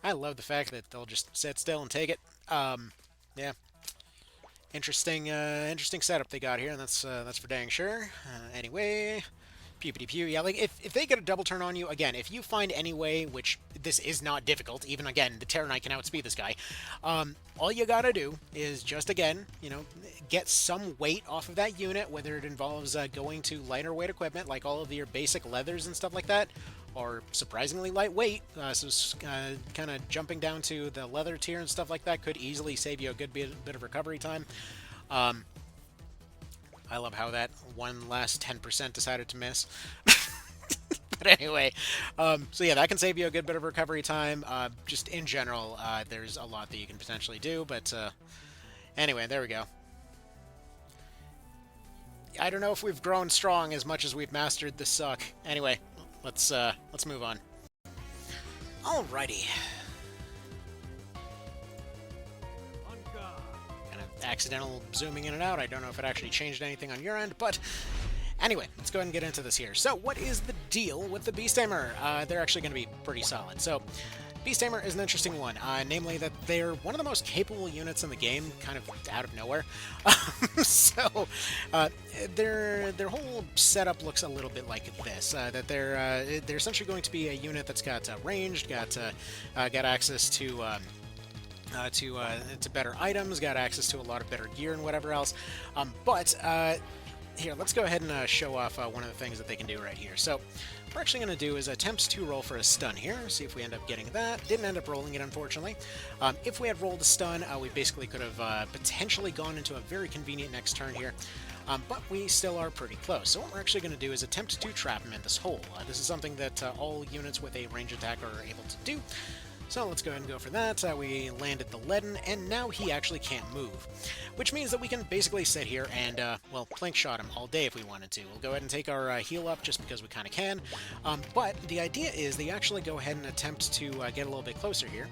I love the fact that they'll just sit still and take it. Yeah, interesting setup they got here, and that's for dang sure. Anyway. Pew. Yeah, like, if they get a double turn on you, again, if you find any way, which this is not difficult, even, again, the Terenius can outspeed this guy, all you gotta do is just, again, you know, get some weight off of that unit, whether it involves going to lighter weight equipment, like all of your basic leathers and stuff like that, or surprisingly lightweight, so kind of jumping down to the leather tier and stuff like that could easily save you a good bit of recovery time. I love how that one last 10% decided to miss. But anyway, so yeah, that can save you a good bit of recovery time. Just in general, there's a lot that you can potentially do, but anyway, there we go. I don't know if we've grown strong as much as we've mastered the suck. Anyway, let's move on. Alrighty. Accidental zooming in and out. I don't know if it actually changed anything on your end, but anyway, let's go ahead and get into this here. So what is the deal with the Beast Tamer? They're actually going to be pretty solid. So Beast Tamer is an interesting one, namely that they're one of the most capable units in the game, kind of out of nowhere. So their whole setup looks a little bit like this. That they're essentially going to be a unit that's got ranged, got access to better items, got access to a lot of better gear and whatever else. But here, let's go ahead and show off one of the things that they can do right here. So what we're actually going to do is attempt to roll for a stun here, see if we end up getting that. Didn't end up rolling it, unfortunately. If we had rolled a stun, we basically could have potentially gone into a very convenient next turn here. But we still are pretty close. So what we're actually going to do is attempt to trap him in this hole. This is something that all units with a range attack are able to do. So let's go ahead and go for that. We landed the leaden, and now he actually can't move. Which means that we can basically sit here and, well, plank shot him all day if we wanted to. We'll go ahead and take our heal up just because we kind of can. But the idea is they actually go ahead and attempt to get a little bit closer here.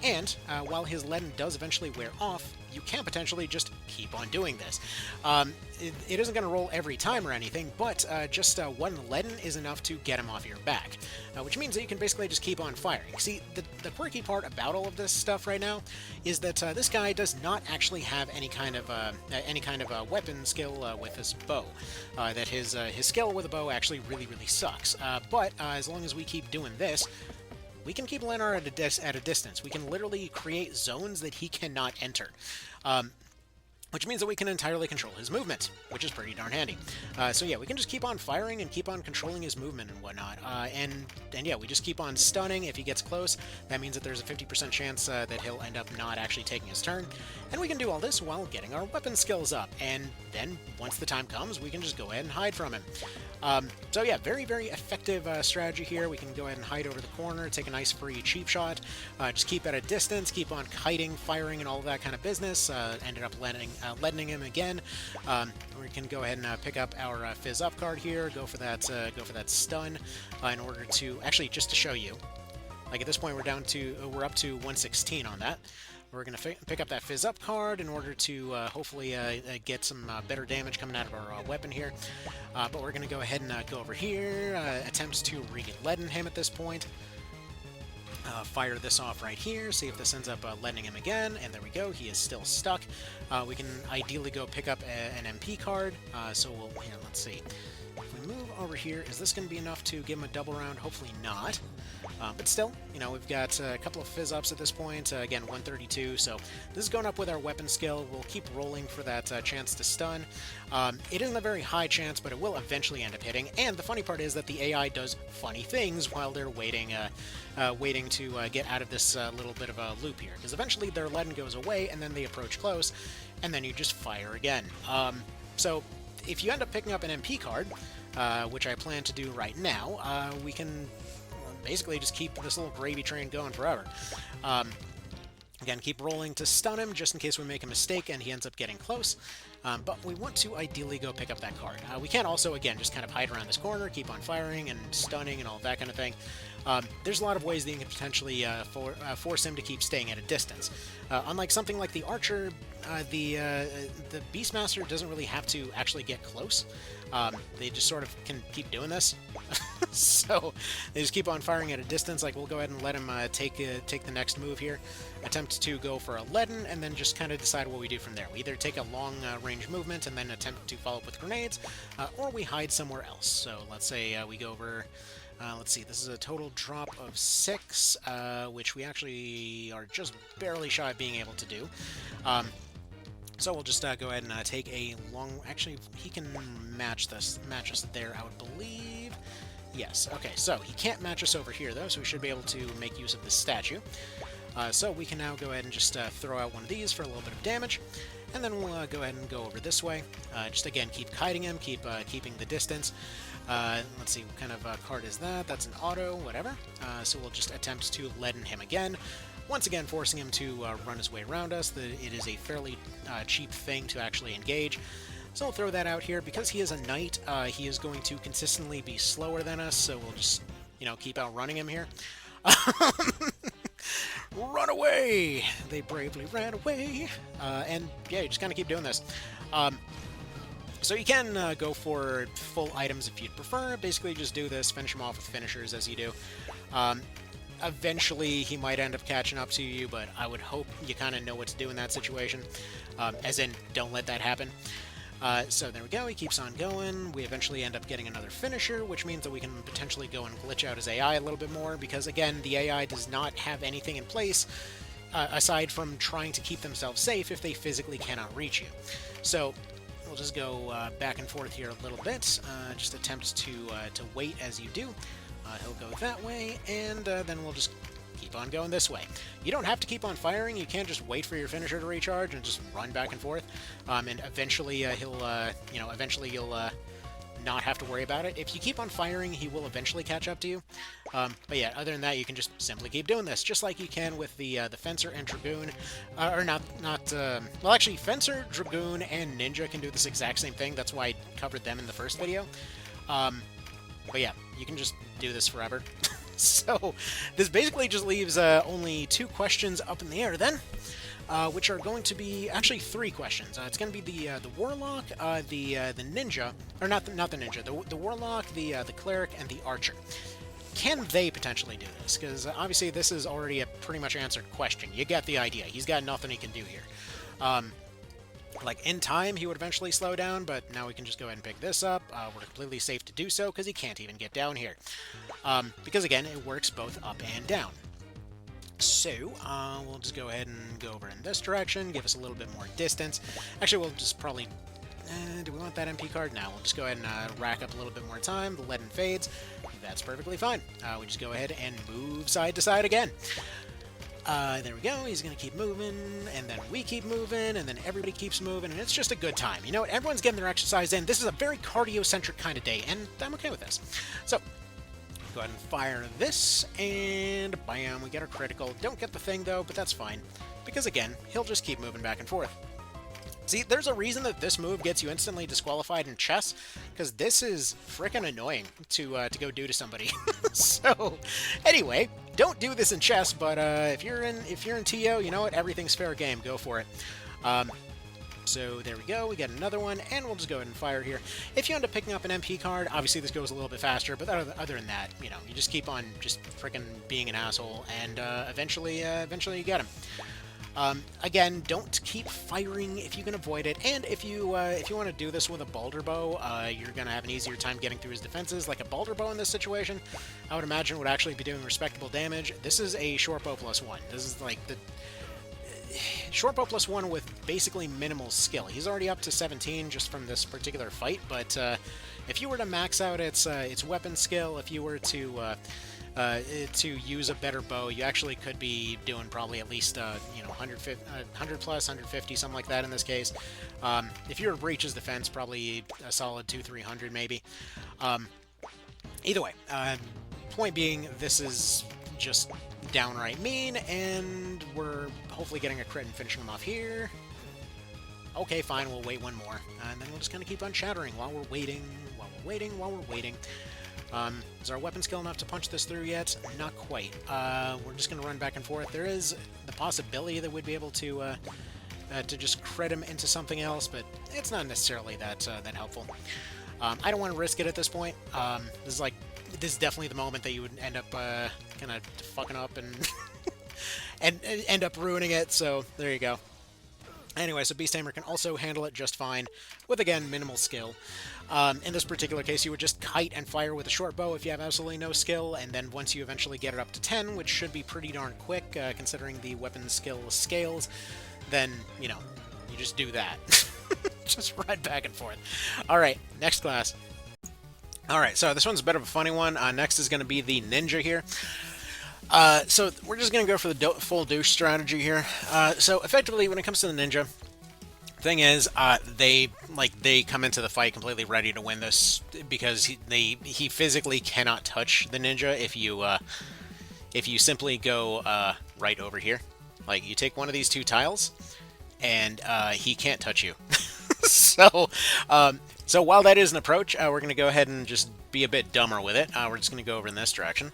And while his leaden does eventually wear off, you can potentially just keep on doing this. It isn't going to roll every time or anything, but just one leaden is enough to get him off your back, which means that you can basically just keep on firing. See, the quirky part about all of this stuff right now is that this guy does not actually have any kind of weapon skill with his bow. That his skill with a bow actually really sucks. But as long as we keep doing this, we can keep Leonar at a distance. We can literally create zones that he cannot enter. Which means that we can entirely control his movement, which is pretty darn handy. So yeah, we can just keep on firing and keep on controlling his movement and whatnot. And yeah, we just keep on stunning. If he gets close, that means that there's a 50% chance that he'll end up not actually taking his turn. And we can do all this while getting our weapon skills up. And then, once the time comes, we can just go ahead and hide from him. So yeah, very effective strategy here. We can go ahead and hide over the corner, take a nice free cheap shot, just keep at a distance, keep on kiting, firing, and all of that kind of business. Ended up leadening him again. We can go ahead and pick up our fizz up card here, go for that stun, in order to actually just to show you. Like at this point, we're up to 116 on that. We're going to pick up that Fizz Up card in order to hopefully get some better damage coming out of our weapon here. But we're going to go ahead and go over here, attempts to re-leaden him at this point. Fire this off right here, see if this ends up letting him again, and there we go, he is still stuck. We can ideally go pick up an MP card, so we'll, here, let's see. If we move over here, is this going to be enough to give him a double round? Hopefully not. But still, you know, we've got a couple of fizz-ups at this point, again, 132, so this is going up with our weapon skill. We'll keep rolling for that chance to stun. It isn't a very high chance, but it will eventually end up hitting, and the funny part is that the AI does funny things while they're waiting to get out of this little bit of a loop here, because eventually their leaden goes away, and then they approach close, and then you just fire again. So if you end up picking up an MP card, which I plan to do right now, we can basically just keep this little gravy train going forever. Again, keep rolling to stun him, just in case we make a mistake and he ends up getting close. But we want to ideally go pick up that card. We can also, again, just kind of hide around this corner, keep on firing and stunning and all that kind of thing. There's a lot of ways that you can potentially force him to keep staying at a distance. Unlike something like the Archer, the Beastmaster doesn't really have to actually get close. They just sort of can keep doing this. So they just keep on firing at a distance. Like, we'll go ahead and let him take the next move here. Attempt to go for a leaden, and then just kind of decide what we do from there. We either take a long range movement and then attempt to follow up with grenades, or we hide somewhere else. So let's say we go over... let's see, this is a total drop of 6, which we actually are just barely shy of being able to do. So we'll just go ahead and take a long... Actually, he can match us there, I would believe. Yes, okay, so he can't match us over here, though, so we should be able to make use of this statue. So we can now go ahead and just throw out one of these for a little bit of damage, and then we'll go ahead and go over this way. Just, again, keep kiting him, keeping the distance. Let's see, what kind of card is that? That's an auto, whatever. So we'll just attempt to leaden him again. Once again, forcing him to run his way around us. It is a fairly cheap thing to actually engage. So we'll throw that out here. Because he is a knight, he is going to consistently be slower than us, so we'll just, you know, keep outrunning him here. Run away! They bravely ran away. And, yeah, you just kind of keep doing this. So you can go for full items if you'd prefer. Basically, just do this, finish him off with finishers as you do. Eventually, he might end up catching up to you, but I would hope you kind of know what to do in that situation. As in, don't let that happen. So there we go, he keeps on going. We eventually end up getting another finisher, which means that we can potentially go and glitch out his AI a little bit more, because again, the AI does not have anything in place aside from trying to keep themselves safe if they physically cannot reach you. So we'll just go back and forth here a little bit, just attempt to wait as you do. He'll go that way, and then we'll just keep on going this way. You don't have to keep on firing. You can't just wait for your finisher to recharge and just run back and forth. And eventually eventually you'll not have to worry about it. If you keep on firing, he will eventually catch up to you. But yeah, other than that, you can just simply keep doing this, just like you can with the Fencer and Dragoon. Well, actually, Fencer, Dragoon, and Ninja can do this exact same thing. That's why I covered them in the first video. But yeah, you can just do this forever. So this basically just leaves only 2 questions up in the air then, which are going to be actually 3 questions. It's going to be the Warlock, the Ninja, or not the Ninja, the Warlock, the Cleric, and the Archer. Can they potentially do this? Because obviously this is already a pretty much answered question. You get the idea. He's got nothing he can do here. Like, in time, he would eventually slow down, but now we can just go ahead and pick this up. We're completely safe to do so, because he can't even get down here. Because, again, it works both up and down. So, we'll just go ahead and go over in this direction, give us a little bit more distance. Actually, we'll just probably... do we want that MP card? No, we'll just go ahead and rack up a little bit more time. The leaden fades. That's perfectly fine. We just go ahead and move side to side again. There we go, he's gonna keep moving, and then we keep moving, and then everybody keeps moving, and it's just a good time. You know what, everyone's getting their exercise in. This is a very cardio-centric kind of day, and I'm okay with this. So, go ahead and fire this, and bam, we get our critical. Don't get the thing, though, but that's fine, because again, he'll just keep moving back and forth. See, there's a reason that this move gets you instantly disqualified in chess, because this is frickin' annoying to go do to somebody. So, anyway, don't do this in chess, but if you're in TO, you know what? Everything's fair game. Go for it. So there we go, we get another one, and we'll just go ahead and fire here. If you end up picking up an MP card, obviously this goes a little bit faster, but other than that, you know, you just keep on just freaking being an asshole, and eventually you get him. Again, don't keep firing if you can avoid it, and if you want to do this with a Balder Bow, you're going to have an easier time getting through his defenses. Like a Balder Bow in this situation, I would imagine would actually be doing respectable damage. This is a short bow +1. This is like the short bow +1 with basically minimal skill. He's already up to 17 just from this particular fight, but if you were to max out its weapon skill, if you were to use a better bow, you actually could be doing probably at least 100 plus, 150, something like that in this case. If you were to breach his defense, probably a solid 200-300 maybe. Either way, point being, this is just downright mean, and we're hopefully getting a crit and finishing him off here. Okay, fine, we'll wait one more, and then we'll just kind of keep on shattering while we're waiting, while we're waiting. Is our weapon skill enough to punch this through yet? Not quite. We're just going to run back and forth. There is the possibility that we'd be able to just crit him into something else, but it's not necessarily that helpful. I don't want to risk it at this point. This is definitely the moment that you would end up kind of fucking up and and end up ruining it. So there you go. Anyway, so Beast Tamer can also handle it just fine with, again, minimal skill. In this particular case, you would just kite and fire with a short bow if you have absolutely no skill, and then once you eventually get it up to 10, which should be pretty darn quick, considering the weapon skill scales, then, you know, you just do that. Just ride back and forth. Alright, next class. Alright, so this one's a bit of a funny one. Next is going to be the Ninja here. So we're just going to go for the full douche strategy here. So effectively, when it comes to the Ninja, thing is, they come into the fight completely ready to win this because he physically cannot touch the Ninja if you simply go right over here. Like, you take one of these two tiles, and he can't touch you. So while that is an approach, we're going to go ahead and just be a bit dumber with it. We're just going to go over in this direction.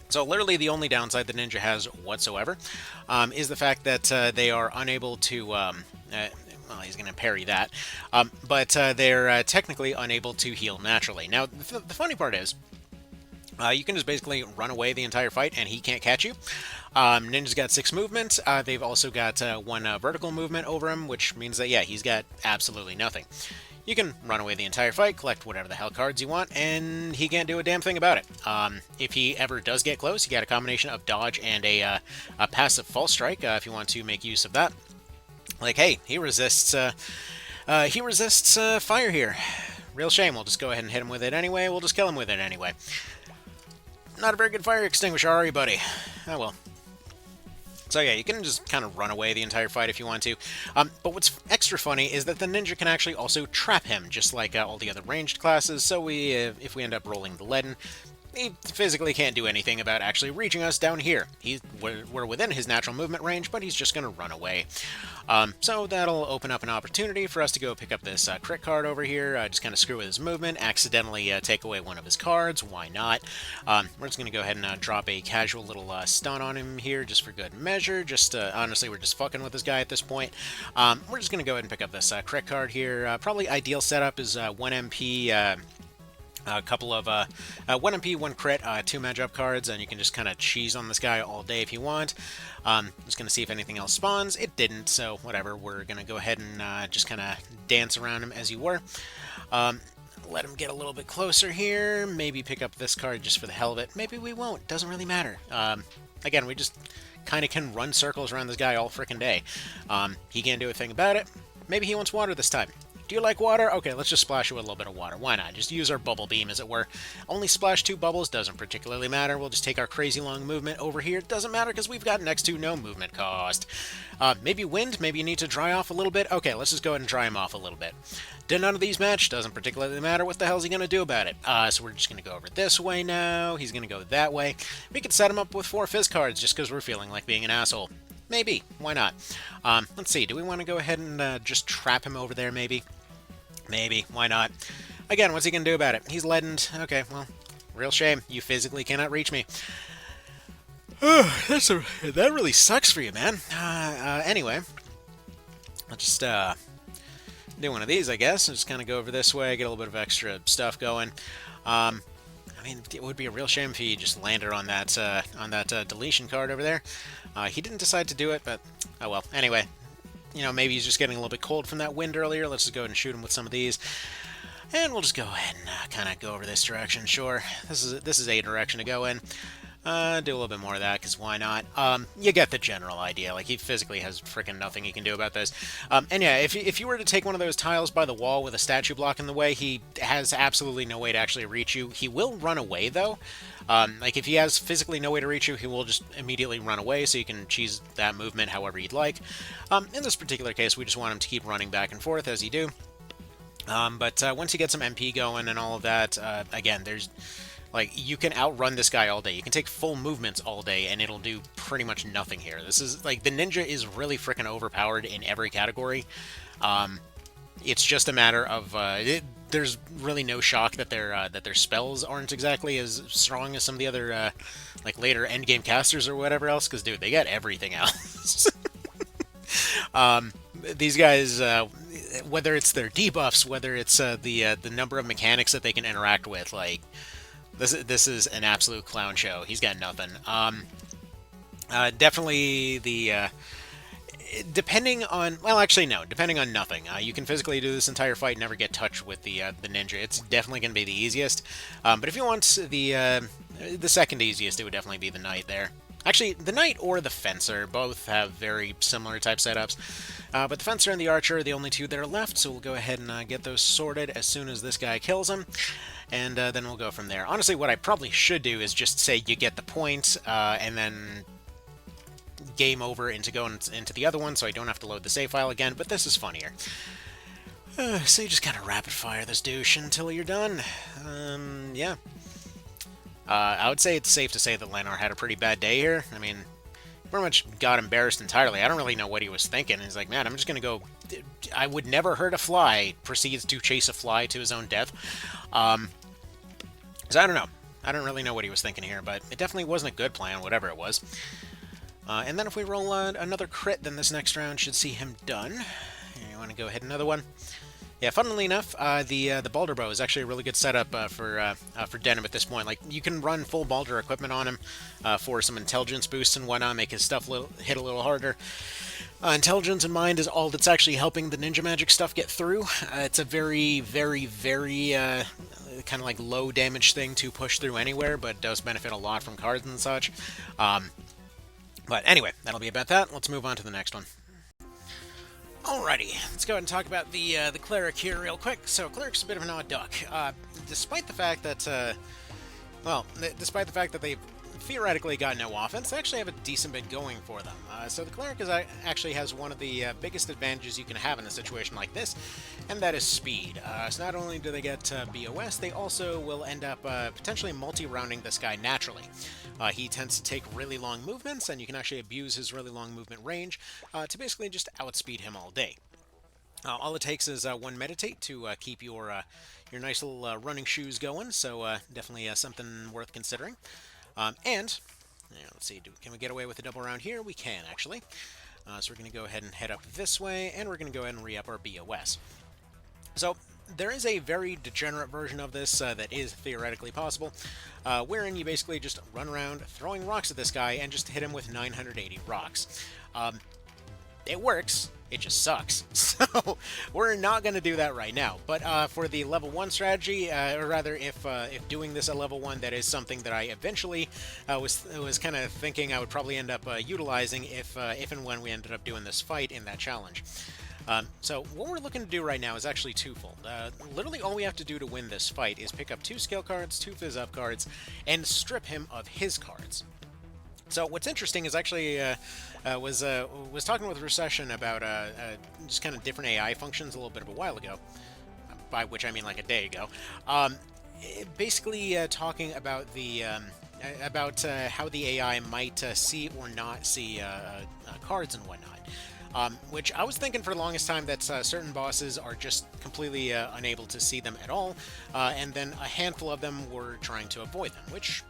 So literally the only downside the Ninja has whatsoever is the fact that they are unable to... well, he's going to parry that. But they're technically unable to heal naturally. Now, the funny part is, you can just basically run away the entire fight and he can't catch you. Ninja's got 6 movement. They've also got 1 vertical movement over him, which means that, yeah, he's got absolutely nothing. You can run away the entire fight, collect whatever the hell cards you want, and he can't do a damn thing about it. If he ever does get close, you got a combination of dodge and a passive false strike, if you want to make use of that. Like, hey, he resists fire here. Real shame, we'll just go ahead and hit him with it anyway, we'll just kill him with it anyway. Not a very good fire extinguisher, are you, buddy? Oh well. So yeah, you can just kind of run away the entire fight if you want to. But what's extra funny is that the Ninja can actually also trap him, just like all the other ranged classes, so if we end up rolling the Leaden, he physically can't do anything about actually reaching us down here. We're within his natural movement range, but he's just going to run away. So that'll open up an opportunity for us to go pick up this crit card over here, just kind of screw with his movement, accidentally take away one of his cards, why not? We're just going to go ahead and drop a casual little stun on him here, just for good measure. Just honestly, we're just fucking with this guy at this point. We're just going to go ahead and pick up this crit card here. Probably ideal setup is 1 MP... a couple of 1 MP, 1 crit, 2 match up cards, and you can just kind of cheese on this guy all day if you want. Just going to see if anything else spawns. It didn't, so whatever. We're going to go ahead and just kind of dance around him as you were. Let him get a little bit closer here. Maybe pick up this card just for the hell of it. Maybe we won't. Doesn't really matter. Again, we just kind of can run circles around this guy all frickin' day. He can't do a thing about it. Maybe he wants water this time. Do you like water? Okay, let's just splash you with a little bit of water. Why not? Just use our bubble beam, as it were. Only splash 2 bubbles, doesn't particularly matter. We'll just take our crazy long movement over here. Doesn't matter because we've got next to no movement cost. Maybe wind? Maybe you need to dry off a little bit? Okay, let's just go ahead and dry him off a little bit. Did none of these match? Doesn't particularly matter. What the hell is he going to do about it? So we're just going to go over this way now. He's going to go that way. We could set him up with 4 fizz cards just because we're feeling like being an asshole. Maybe. Why not? Let's see. Do we want to go ahead and just trap him over there, maybe? Maybe. Why not? Again, what's he going to do about it? He's leadened. Okay, well, real shame. You physically cannot reach me. That really sucks for you, man. Anyway, I'll just do one of these, I guess. Just kind of go over this way, get a little bit of extra stuff going. I mean, it would be a real shame if he just landed on that deletion card over there. He didn't decide to do it, but oh well. Anyway, you know, maybe he's just getting a little bit cold from that wind earlier. Let's just go ahead and shoot him with some of these. And we'll just go ahead and kind of go over this direction. Sure, this is a direction to go in. Do a little bit more of that, because why not? You get the general idea. Like, he physically has freaking nothing he can do about this. And yeah, if you were to take one of those tiles by the wall with a statue block in the way, he has absolutely no way to actually reach you. He will run away, though. Like, if he has physically no way to reach you, he will just immediately run away, so you can choose that movement however you'd like. In this particular case, we just want him to keep running back and forth as you do. But once you get some MP going and all of that, again, there's... Like, you can outrun this guy all day. You can take full movements all day, and it'll do pretty much nothing here. This is, like, the ninja is really freaking overpowered in every category. It's just a matter of, there's really no shock that their spells aren't exactly as strong as some of the other, like, later endgame casters or whatever else, because, dude, they got everything else. These guys, whether it's their debuffs, whether it's the number of mechanics that they can interact with, like... This is an absolute clown show. He's got nothing. Definitely the... depending on... Well, actually, no. Depending on nothing. You can physically do this entire fight and never get touched with the ninja. It's definitely going to be the easiest. But if you want the second easiest, it would definitely be the knight there. Actually, the knight or the fencer both have very similar type setups. But the fencer and the archer are the only two that are left, so we'll go ahead and get those sorted as soon as this guy kills him. And then we'll go from there. Honestly, what I probably should do is just say you get the point, and then game over into going into the other one, so I don't have to load the save file again, but this is funnier. So you just kind of rapid fire this douche until you're done. Yeah. I would say it's safe to say that Leonar had a pretty bad day here. I mean, pretty much got embarrassed entirely. I don't really know what he was thinking. He's like, man, I'm just going to go... I would never hurt a fly. Proceeds to chase a fly to his own death. So I don't know. I don't really know what he was thinking here, but it definitely wasn't a good plan, whatever it was. And then if we roll another crit, then this next round should see him done. You want to go ahead another one? Yeah, funnily enough, the Balder Bow is actually a really good setup for Denim at this point. Like, you can run full Balder equipment on him for some intelligence boosts and whatnot, make his stuff hit a little harder. Intelligence in mind is all that's actually helping the ninja magic stuff get through. It's a very, very, very kind of like low damage thing to push through anywhere, but does benefit a lot from cards and such. But anyway, that'll be about that. Let's move on to the next one. Alrighty, let's go ahead and talk about the Cleric here real quick. So, Cleric's a bit of an odd duck. Despite the fact that, despite the fact that they've theoretically got no offense, they actually have a decent bit going for them. So the Cleric actually has one of the biggest advantages you can have in a situation like this, and that is speed. So not only do they get BOS, they also will end up potentially multi-rounding this guy naturally. He tends to take really long movements, and you can actually abuse his really long movement range to basically just outspeed him all day. All it takes is one meditate to keep your nice little running shoes going, so definitely something worth considering. And, let's see, can we get away with a double round here? We can, actually. So we're going to go ahead and head up this way, and we're going to go ahead and re-up our BOS. So, there is a very degenerate version of this that is theoretically possible, wherein you basically just run around throwing rocks at this guy and just hit him with 980 rocks. It works. It just sucks. So we're not going to do that right now. But for the level 1 strategy, or rather if doing this at level 1, that is something that I eventually was kind of thinking I would probably end up utilizing if and when we ended up doing this fight in that challenge. So what we're looking to do right now is actually twofold. Literally all we have to do to win this fight is pick up 2 skill cards, 2 fizz up cards, and strip him of his cards. So what's interesting is actually was talking with Recession about just kind of different AI functions a little bit of a while ago, by which I mean like a day ago. Basically talking about the how the AI might see or not see cards and whatnot. Which I was thinking for the longest time that certain bosses are just completely unable to see them at all, and then a handful of them were trying to avoid them, which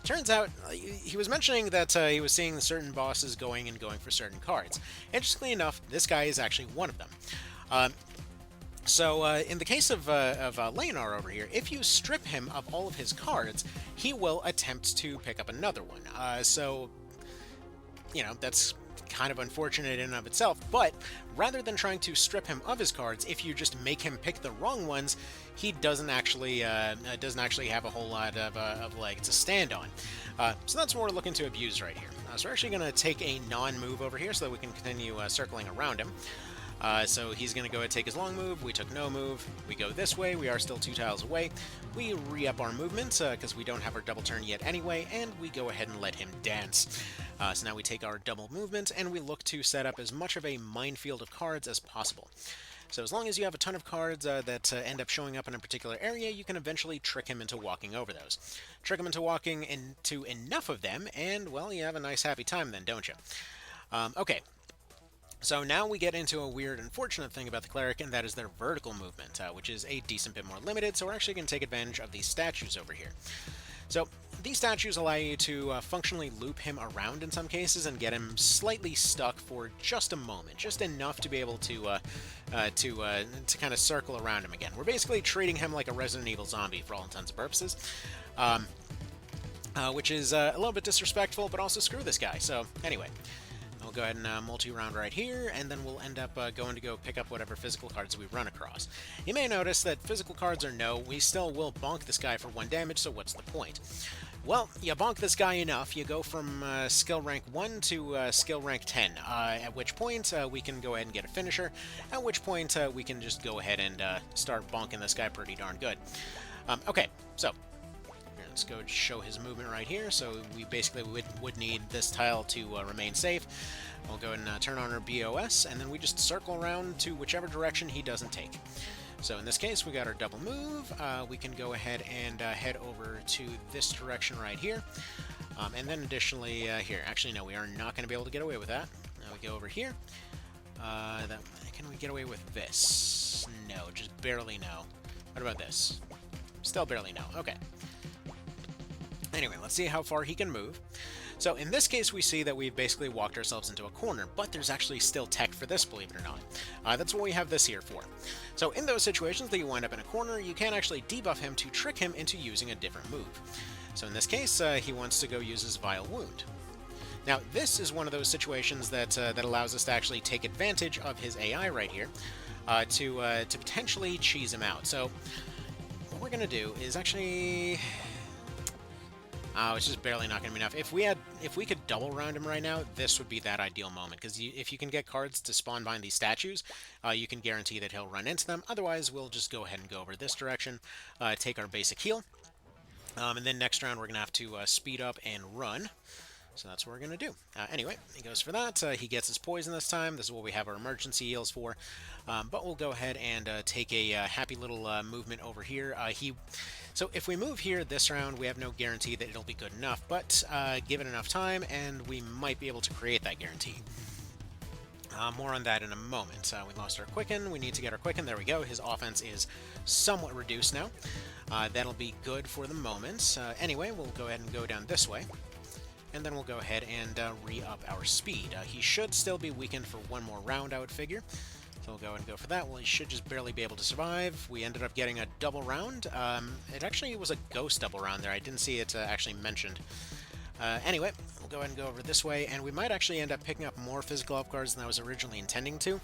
turns out he was mentioning that he was seeing certain bosses going for certain cards. Interestingly enough, this guy is actually one of them. So, in the case of Leonar over here, if you strip him of all of his cards, he will attempt to pick up another one. So, you know, that's kind of unfortunate in and of itself, but rather than trying to strip him of his cards, if you just make him pick the wrong ones, he doesn't actually have a whole lot of legs to stand on. So that's what we're looking to abuse right here. So we're actually going to take a non-move over here so that we can continue circling around him. So he's going to go ahead and take his long move. We took no move. We go this way. We are still 2 tiles away. We re-up our movement because we don't have our double turn yet anyway, and we go ahead and let him dance. So now we take our double movement, and we look to set up as much of a minefield of cards as possible. So as long as you have a ton of cards that end up showing up in a particular area, you can eventually trick him into walking over those. Trick him into walking into enough of them, and, well, you have a nice happy time then, don't you? Okay. So now we get into a weird, unfortunate thing about the Cleric, and that is their vertical movement, which is a decent bit more limited, so we're actually going to take advantage of these statues over here. So these statues allow you to functionally loop him around in some cases and get him slightly stuck for just a moment, just enough to be able to kind of circle around him again. We're basically treating him like a Resident Evil zombie for all intents and purposes, which is a little bit disrespectful, but also screw this guy. So anyway. We'll go ahead and multi-round right here, and then we'll end up going to go pick up whatever physical cards we run across. You may notice that physical cards or no, we still will bonk this guy for 1 damage, so what's the point? Well, you bonk this guy enough, you go from skill rank 1 to skill rank 10, at which point we can go ahead and get a finisher, at which point we can just go ahead and start bonking this guy pretty darn good. Okay, so let's go show his movement right here. So we basically would need this tile to remain safe. We'll go ahead and turn on our BOS, and then we just circle around to whichever direction he doesn't take. So in this case, we got our double move. We can go ahead and head over to this direction right here. And then additionally here. Actually, no, we are not going to be able to get away with that. Now we go over here. Can we get away with this? No, just barely no. What about this? Still barely no. Okay. Anyway, let's see how far he can move. So in this case, we see that we've basically walked ourselves into a corner, but there's actually still tech for this, believe it or not. That's what we have this here for. So in those situations that you wind up in a corner, you can actually debuff him to trick him into using a different move. So in this case, he wants to go use his Vile Wound. Now, this is one of those situations that allows us to actually take advantage of his AI right here to potentially cheese him out. So what we're going to do is actually... Oh, it's just barely not going to be enough. If we could double round him right now, this would be that ideal moment. Because if you can get cards to spawn behind these statues, you can guarantee that he'll run into them. Otherwise, we'll just go ahead and go over this direction, take our basic heal. And then next round, we're going to have to speed up and run. So that's what we're going to do. Anyway, he goes for that. He gets his poison this time. This is what we have our emergency heals for. But we'll go ahead and take a happy little movement over here. So if we move here this round, we have no guarantee that it'll be good enough. But give it enough time, and we might be able to create that guarantee. More on that in a moment. We lost our Quicken. We need to get our Quicken. There we go. His offense is somewhat reduced now. That'll be good for the moment. Anyway, we'll go ahead and go down this way. And then we'll go ahead and re-up our speed. He should still be weakened for 1 more round, I would figure. So we'll go ahead and go for that. Well, he should just barely be able to survive. We ended up getting a double round. It actually was a ghost double round there. I didn't see it actually mentioned. Anyway, we'll go ahead and go over this way, and we might actually end up picking up more physical up cards than I was originally intending to.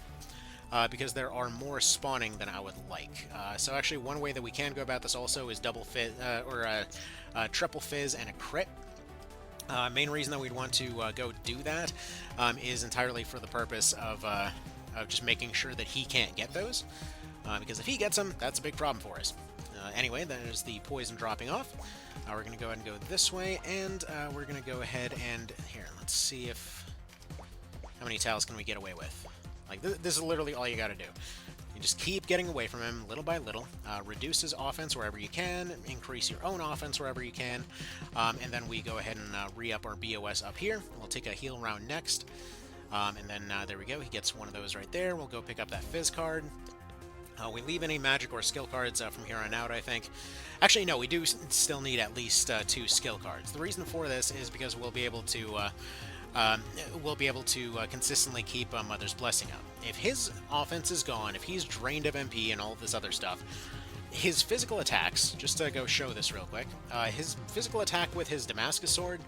Because there are more spawning than I would like. So actually, one way that we can go about this also is double fizz, or triple fizz and a crit. Main reason that we'd want to go do that is entirely for the purpose of just making sure that he can't get those. Because if he gets them, that's a big problem for us. Anyway, there's the poison dropping off. We're going to go ahead and go this way, and we're going to go ahead and... Here, let's see if... How many tiles can we get away with? Like, this is literally all you got to do. You just keep getting away from him little by little, reduce his offense wherever you can, increase your own offense wherever you can, and then we go ahead and re-up our BOS up here. We'll take a heal round next, and then there we go, he gets one of those right there. We'll go pick up that Fizz card. We leave any magic or skill cards from here on out, I think. Actually, no, we do still need at least 2 skill cards. The reason for this is because we'll be able to will be able to consistently keep Mother's Blessing up. If his offense is gone, if he's drained of MP and all of this other stuff, his physical attacks, just to go show this real quick, his physical attack with his Damascus Sword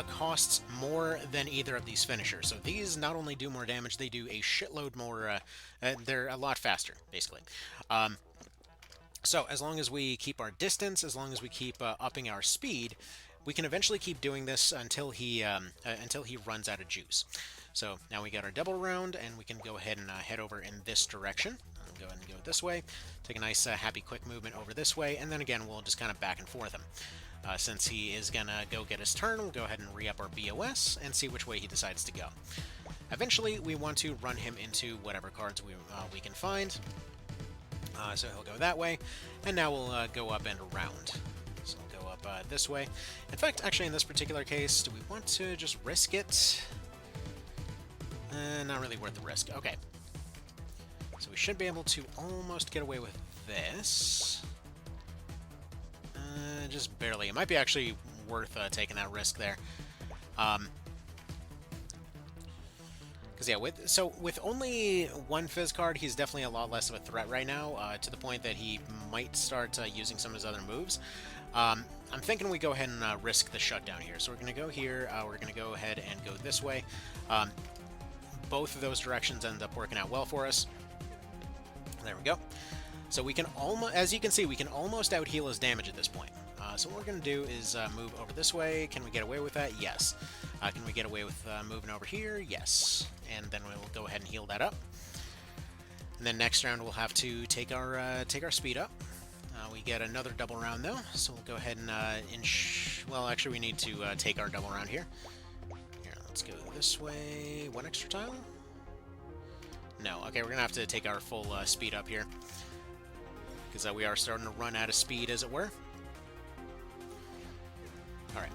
costs more than either of these finishers. So these not only do more damage, they do a shitload more, they're a lot faster, basically. So as long as we keep our distance, as long as we keep upping our speed, we can eventually keep doing this until he runs out of juice. So now we got our double round, and we can go ahead and head over in this direction. I'll go ahead and go this way, take a nice happy quick movement over this way, and then again we'll just kind of back and forth him. Since he is gonna go get his turn, we'll go ahead and re-up our BOS and see which way he decides to go. Eventually we want to run him into whatever cards we can find. So he'll go that way, and now we'll go up and around. So we'll go up this way. In fact, actually in this particular case, do we want to just risk it? Not really worth the risk. Okay. So we should be able to almost get away with this. Just barely. It might be actually worth taking that risk there. Because yeah, with only one Fizz card, he's definitely a lot less of a threat right now, to the point that he might start using some of his other moves. I'm thinking we go ahead and risk the shutdown here. So we're going to go here, we're going to go ahead and go this way. Both of those directions end up working out well for us. There we go. So we can almost, as you can see, we can almost out-heal his damage at this point. So what we're going to do is move over this way. Can we get away with that? Yes. Can we get away with moving over here? Yes. And then we'll go ahead and heal that up. And then next round we'll have to take our speed up. We get another double round though, so we'll go ahead and well, actually we need to take our double round here. Here, let's go this way. One extra tile? No. Okay, we're gonna have to take our full speed up here, because we are starting to run out of speed, as it were. Alright.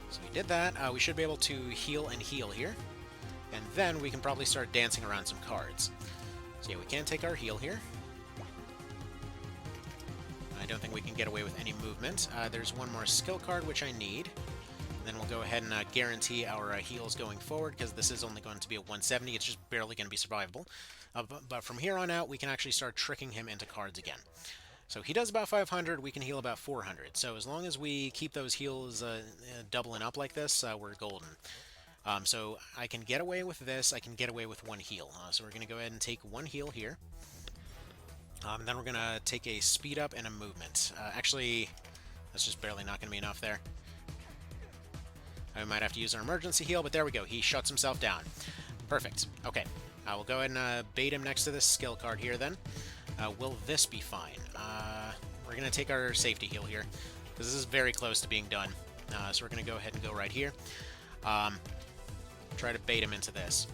So we did that. We should be able to heal and heal here. And then we can probably start dancing around some cards. So yeah, we can take our heal here. I don't think we can get away with any movement. There's one more skill card, which I need. And then we'll go ahead and guarantee our heals going forward, because this is only going to be a 170. It's just barely going to be survivable. But from here on out, we can actually start tricking him into cards again. So he does about 500, we can heal about 400. So as long as we keep those heals doubling up like this, we're golden. So I can get away with this, I can get away with one heal. So we're going to go ahead and take one heal here. And then we're going to take a speed up and a movement. Actually, that's just barely not going to be enough there. I might have to use our emergency heal, but there we go. He shuts himself down. Perfect. Okay. I will go ahead and bait him next to this skill card here then. Will this be fine? We're going to take our safety heal here, because this is very close to being done. So we're going to go ahead and go right here. Try to bait him into this.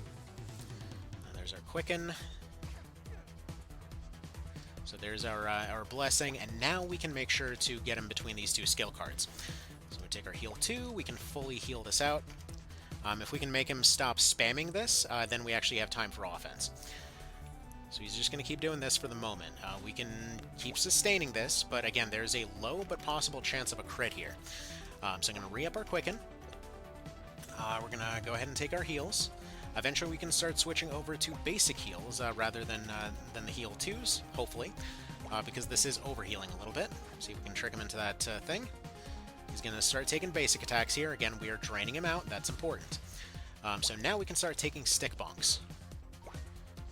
There's our Quicken. So there's our Blessing, and now we can make sure to get him between these two skill cards. So we take our heal 2, we can fully heal this out. If we can make him stop spamming this, then we actually have time for offense. So he's just going to keep doing this for the moment. We can keep sustaining this, but again, there's a low but possible chance of a crit here. So I'm going to re-up our Quicken. We're going to go ahead and take our heals. Eventually we can start switching over to basic heals rather than the heal 2s, hopefully, because this is overhealing a little bit. See if we can trick him into that thing. He's going to start taking basic attacks here. Again, we are draining him out. That's important. So now we can start taking stick bonks.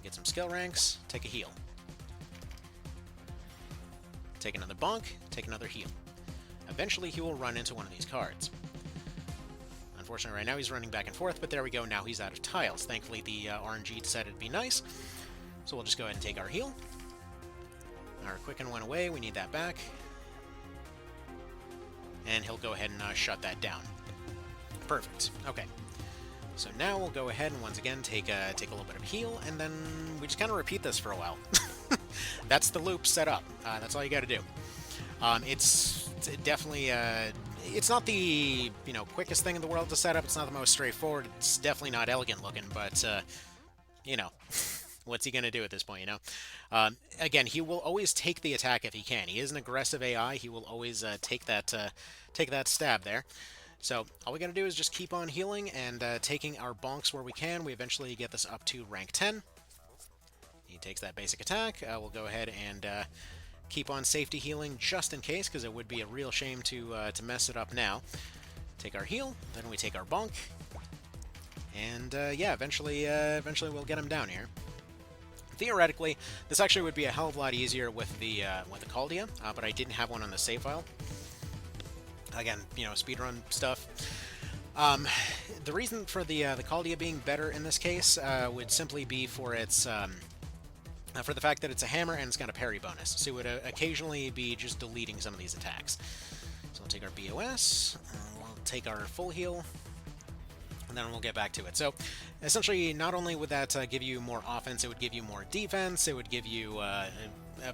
Get some skill ranks, take a heal. Take another bonk, take another heal. Eventually he will run into one of these cards. Unfortunately, right now he's running back and forth, but there we go. Now he's out of tiles. Thankfully, the RNG decided to be nice. So we'll just go ahead and take our heal. Our Quicken went away. We need that back. And he'll go ahead and shut that down. Perfect. Okay. So now we'll go ahead and once again take a little bit of heal, and then we just kind of repeat this for a while. That's the loop set up. That's all you got to do. It's definitely it's not the quickest thing in the world to set up. It's not the most straightforward. It's definitely not elegant looking, but what's he gonna do at this point? Again, he will always take the attack if he can. He is an aggressive AI. He will always take that stab there. So all we gotta do is just keep on healing and taking our bonks where we can. We eventually get this up to rank 10. He takes that basic attack. We'll go ahead and keep on safety healing just in case, because it would be a real shame to mess it up now. Take our heal, then we take our bonk, and yeah, eventually we'll get him down here. Theoretically, this actually would be a hell of a lot easier with the Caldia, but I didn't have one on the save file. Again, you know, speedrun stuff. The reason for the Caldia being better in this case would simply be for its for the fact that it's a hammer and it's got a parry bonus, so it would occasionally be just deleting some of these attacks. So we'll take our BOS, we'll take our full heal, and then we'll get back to it. So essentially, not only would that give you more offense, it would give you more defense, it would give you a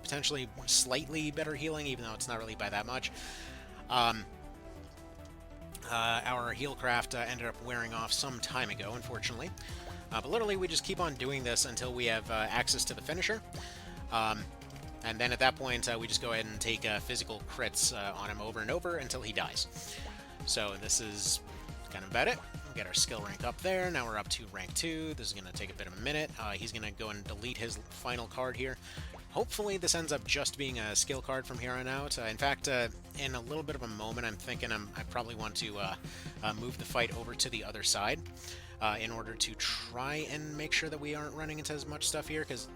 potentially slightly better healing, even though it's not really by that much. Our heal craft ended up wearing off some time ago, unfortunately. But literally, we just keep on doing this until we have access to the finisher. And then at that point, we just go ahead and take physical crits on him over and over until he dies. So this is kind of about it. We'll get our skill rank up there. Now we're up to rank 2. This is going to take a bit of a minute. He's going to go and delete his final card here. Hopefully this ends up just being a skill card from here on out. In fact, in a little bit of a moment, I'm thinking I probably want to move the fight over to the other side in order to try and make sure that we aren't running into as much stuff here, because,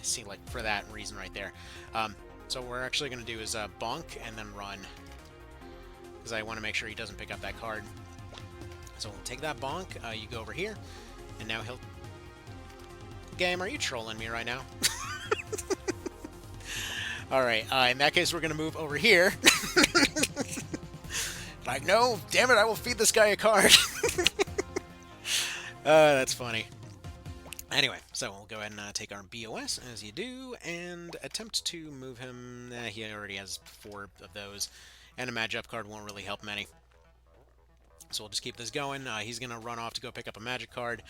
see, like, for that reason right there. So what we're actually going to do is bonk and then run, because I want to make sure he doesn't pick up that card. So we'll take that bonk, you go over here, and now he'll... Game, are you trolling me right now? Alright, in that case, we're going to move over here. Like, no, damn it, I will feed this guy a card. That's funny. Anyway, so we'll go ahead and take our BOS, as you do, and attempt to move him. He already has 4 of those, and a magic card won't really help many. So we'll just keep this going. He's going to run off to go pick up a magic card.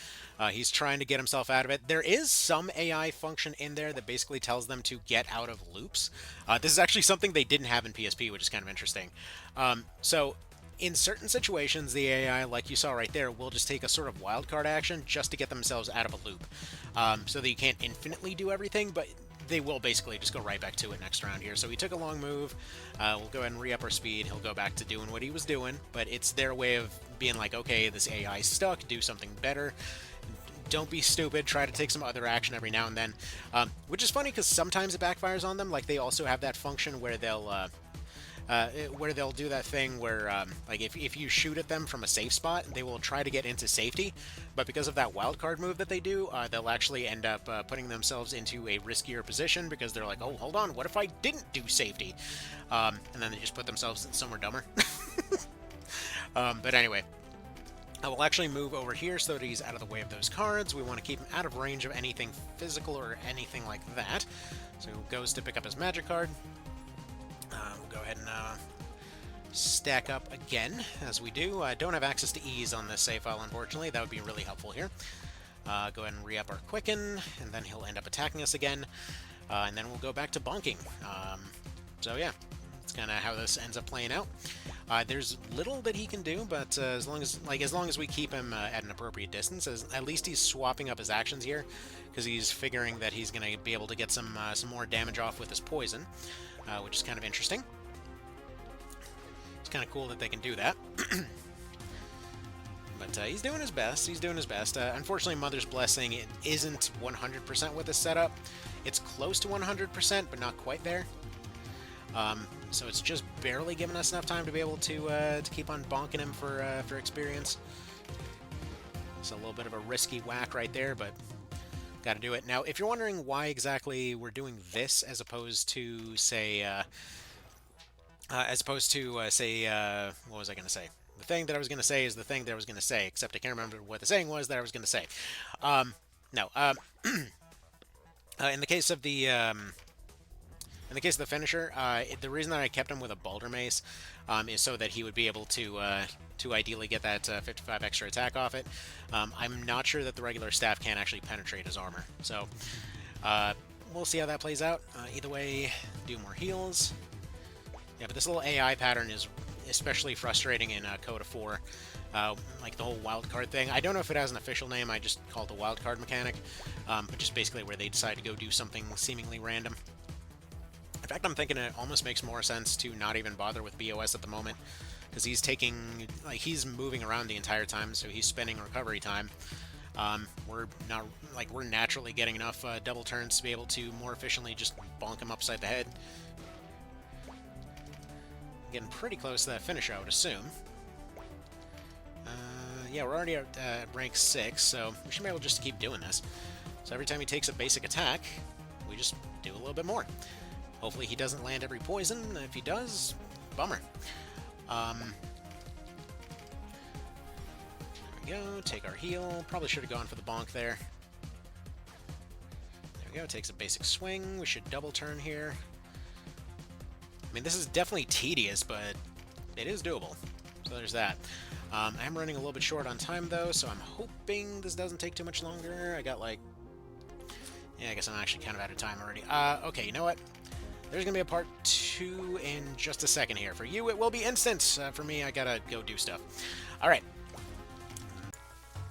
He's trying to get himself out of it. There is some AI function in there that basically tells them to get out of loops. This is actually something they didn't have in PSP, which is kind of interesting. So in certain situations, the AI, like you saw right there, will just take a sort of wildcard action just to get themselves out of a loop. So that you can't infinitely do everything, but they will basically just go right back to it next round here. So he took a long move. We'll go ahead and re-up our speed. He'll go back to doing what he was doing, but it's their way of being like, okay, this AI is stuck, do something better. Don't be stupid, try to take some other action every now and then. Which is funny, because sometimes it backfires on them. Like, they also have that function where they'll do that thing where, like, if you shoot at them from a safe spot, they will try to get into safety, but because of that wildcard move that they do, they'll actually end up putting themselves into a riskier position, because they're like, oh, hold on, what if I didn't do safety? And then they just put themselves somewhere dumber. But anyway, I will actually move over here so that he's out of the way of those cards. We want to keep him out of range of anything physical or anything like that. So he goes to pick up his magic card. We'll go ahead and stack up again, as we do. I don't have access to ease on this save file, unfortunately. That would be really helpful here. Go ahead and re-up our quicken, and then he'll end up attacking us again. And then we'll go back to bonking. So yeah, that's kind of how this ends up playing out. There's little that he can do, but as long as we keep him at an appropriate distance, at least he's swapping up his actions here, because he's figuring that he's going to be able to get some more damage off with his poison, which is kind of interesting. It's kind of cool that they can do that. But he's doing his best. He's doing his best. Unfortunately, Mother's Blessing, it isn't 100% with this setup. It's close to 100%, but not quite there. So it's just barely giving us enough time to be able to keep on bonking him for experience. It's a little bit of a risky whack right there, but got to do it. Now, if you're wondering why exactly we're doing this as opposed to, say, what was I going to say? The thing that I was going to say is the thing that I was going to say, except I can't remember what the saying was that I was going to say. In the case of the finisher, the reason that I kept him with a Balder Mace is so that he would be able to ideally get that 55 extra attack off it. I'm not sure that the regular staff can actually penetrate his armor, so we'll see how that plays out. Either way, do more heals. Yeah, but this little AI pattern is especially frustrating in Coda 4, like the whole wildcard thing. I don't know if it has an official name, I just call it the wildcard mechanic, but just basically where they decide to go do something seemingly random. In fact, I'm thinking it almost makes more sense to not even bother with BOS at the moment, because he's taking, like, he's moving around the entire time, so he's spending recovery time. We're naturally getting enough double turns to be able to more efficiently just bonk him upside the head. Getting pretty close to that finish, I would assume. Yeah, we're already at rank 6, so we should be able just to keep doing this. So every time he takes a basic attack, we just do a little bit more. Hopefully he doesn't land every poison. If he does, bummer. There we go, take our heal. Probably should have gone for the bonk there. There we go, takes a basic swing. We should double turn here. I mean, this is definitely tedious, but it is doable. So there's that. I'm running a little bit short on time, though, so I'm hoping this doesn't take too much longer. I got, like... Yeah, I guess I'm actually kind of out of time already. Okay, you know what? There's going to be a part 2 in just a second here. For you, it will be instant. For me, I gotta go do stuff. Alright.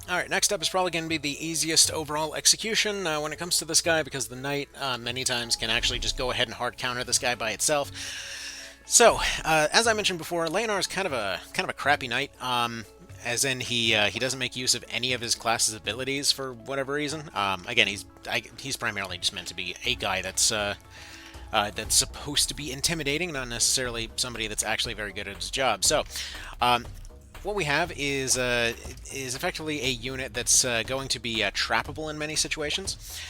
Alright, next up is probably going to be the easiest overall execution when it comes to this guy, because the Knight many times can actually just go ahead and hard counter this guy by itself. So, as I mentioned before, Leonar is kind of a crappy Knight, as in he doesn't make use of any of his class's abilities for whatever reason. Again, he's primarily just meant to be a guy that's supposed to be intimidating, not necessarily somebody that's actually very good at his job. So, what we have is effectively a unit that's going to be trappable in many situations.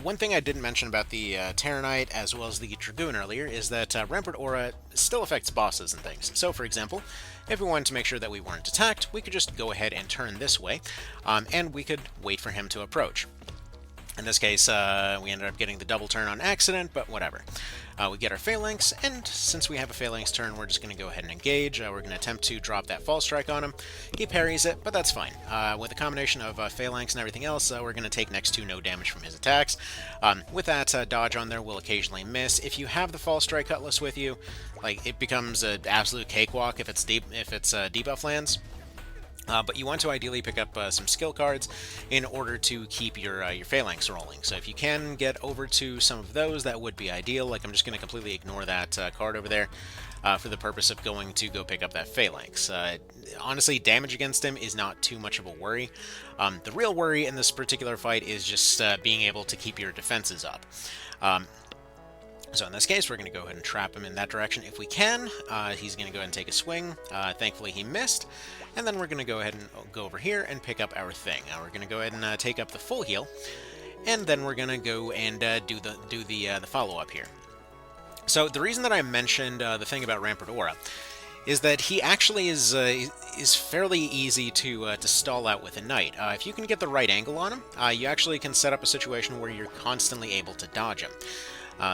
One thing I didn't mention about the Terror Knight as well as the Dragoon earlier is that Rampart Aura still affects bosses and things. So, for example, if we wanted to make sure that we weren't attacked, we could just go ahead and turn this way, and we could wait for him to approach. In this case, we ended up getting the double turn on accident, but whatever. We get our Phalanx, and since we have a Phalanx turn, we're just going to go ahead and engage. We're going to attempt to drop that Fall Strike on him. He parries it, but that's fine. With a combination of Phalanx and everything else, we're going to take next to no damage from his attacks. With that dodge on there, we'll occasionally miss. If you have the Fall Strike Cutlass with you, like, it becomes an absolute cakewalk if it's debuff lands. But you want to ideally pick up some skill cards in order to keep your Phalanx rolling. So if you can get over to some of those, that would be ideal. Like, I'm just going to completely ignore that card over there for the purpose of going to go pick up that Phalanx. Honestly, damage against him is not too much of a worry. The real worry in this particular fight is just being able to keep your defenses up. So in this case, we're going to go ahead and trap him in that direction if we can. He's going to go ahead and take a swing. Thankfully, he missed. And then we're going to go ahead and go over here and pick up our thing. We're going to go ahead and take up the full heal. And then we're going to go and do the follow-up here. So the reason that I mentioned the thing about Rampart Aura is that he actually is fairly easy to stall out with a Knight. If you can get the right angle on him, you actually can set up a situation where you're constantly able to dodge him.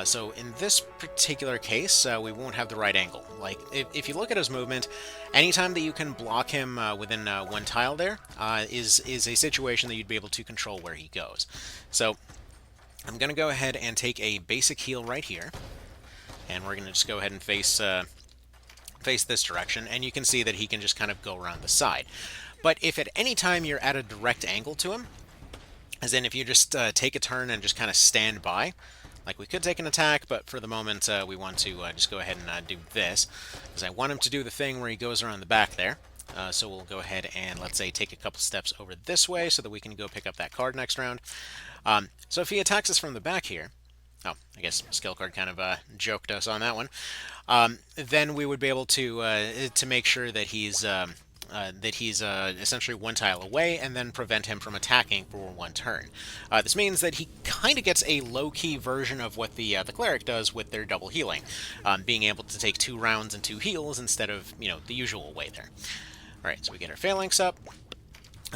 So in this particular case, we won't have the right angle. Like, if you look at his movement, anytime that you can block him within one tile there, is a situation that you'd be able to control where he goes. So I'm going to go ahead and take a basic heal right here, and we're going to just go ahead and face this direction, and you can see that he can just kind of go around the side. But if at any time you're at a direct angle to him, as in if you just take a turn and just kind of stand by, like, we could take an attack, but for the moment, we want to just go ahead and do this, because I want him to do the thing where he goes around the back there. So we'll go ahead and, let's say, take a couple steps over this way so that we can go pick up that card next round. So if he attacks us from the back here, oh, I guess skill card kind of joked us on that one, then we would be able to make sure that he's essentially one tile away, and then prevent him from attacking for one turn. This means that he kind of gets a low-key version of what the Cleric does with their double healing, being able to take 2 rounds and 2 heals instead of, you know, the usual way there. Alright, so we get our Phalanx up.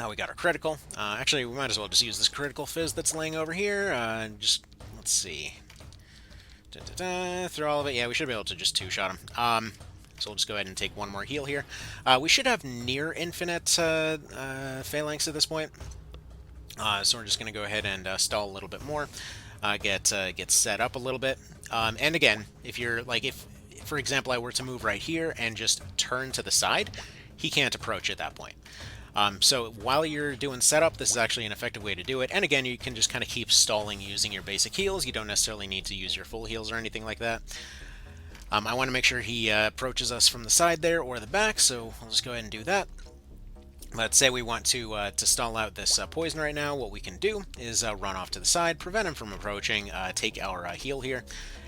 We got our critical. Actually, we might as well just use this critical fizz that's laying over here. Let's see. Through all of it, yeah, we should be able to just 2-shot him. So we'll just go ahead and take one more heal here. We should have near infinite Phalanx at this point. So we're just going to go ahead and stall a little bit more, get set up a little bit. And again, if you're like, if for example, I were to move right here and just turn to the side, he can't approach at that point. So while you're doing setup, this is actually an effective way to do it. And again, you can just kind of keep stalling using your basic heals. You don't necessarily need to use your full heals or anything like that. I want to make sure he approaches us from the side there or the back, so I'll just go ahead and do that. Let's say we want to stall out this poison right now. What we can do is run off to the side, prevent him from approaching, take our heal here,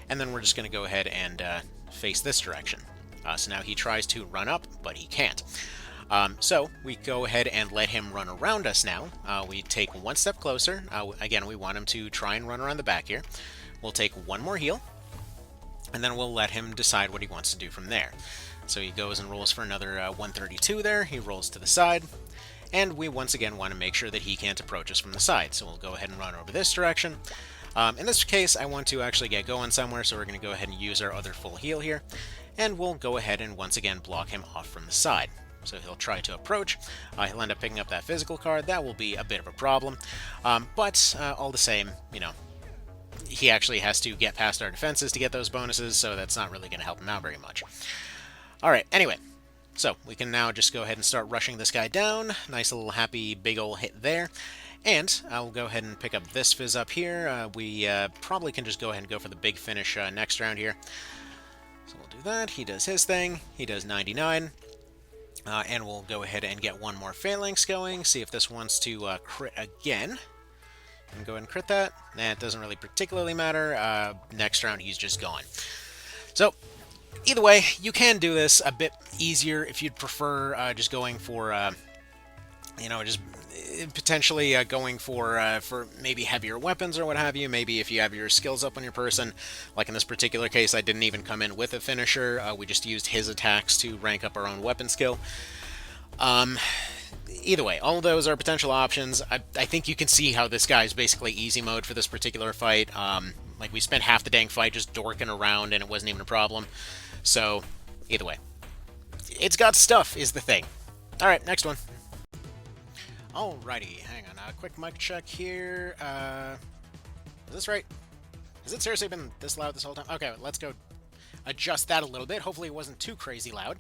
and then we're just going to go ahead and face this direction. So now he tries to run up, but he can't. So we go ahead and let him run around us now. We take one step closer. Again, we want him to try and run around the back here. We'll take one more heal, and then we'll let him decide what he wants to do from there. So he goes and rolls for another 132 there. He rolls to the side, and we once again want to make sure that he can't approach us from the side. So we'll go ahead and run over this direction. In this case, I want to actually get going somewhere, so we're going to go ahead and use our other full heal here, and we'll go ahead and once again block him off from the side. So he'll try to approach. He'll end up picking up that physical card. That will be a bit of a problem. But all the same, you know, he actually has to get past our defenses to get those bonuses, so that's not really going to help him out very much. Alright, anyway, so we can now just go ahead and start rushing this guy down. Nice little happy big ol' hit there. And I'll go ahead and pick up this fizz up here. We probably can just go ahead and go for the big finish next round here. So we'll do that. He does his thing. He does 99. And we'll go ahead and get one more phalanx going. See if this wants to crit again. And go ahead and crit that. Nah, it doesn't really particularly matter. Next round, he's just gone. So, either way, you can do this a bit easier if you'd prefer just going for, you know, just potentially going for maybe heavier weapons or what have you. Maybe if you have your skills up on your person. Like in this particular case, I didn't even come in with a finisher. We just used his attacks to rank up our own weapon skill. Either way, all of those are potential options. I think you can see how this guy is basically easy mode for this particular fight. Like, we spent half the dang fight just dorking around, and it wasn't even a problem. So, either way. It's got stuff, is the thing. Alright, next one. Alrighty, hang on. A quick mic check here. Is this right? Has it seriously been this loud this whole time? Okay, let's go adjust that a little bit. Hopefully it wasn't too crazy loud.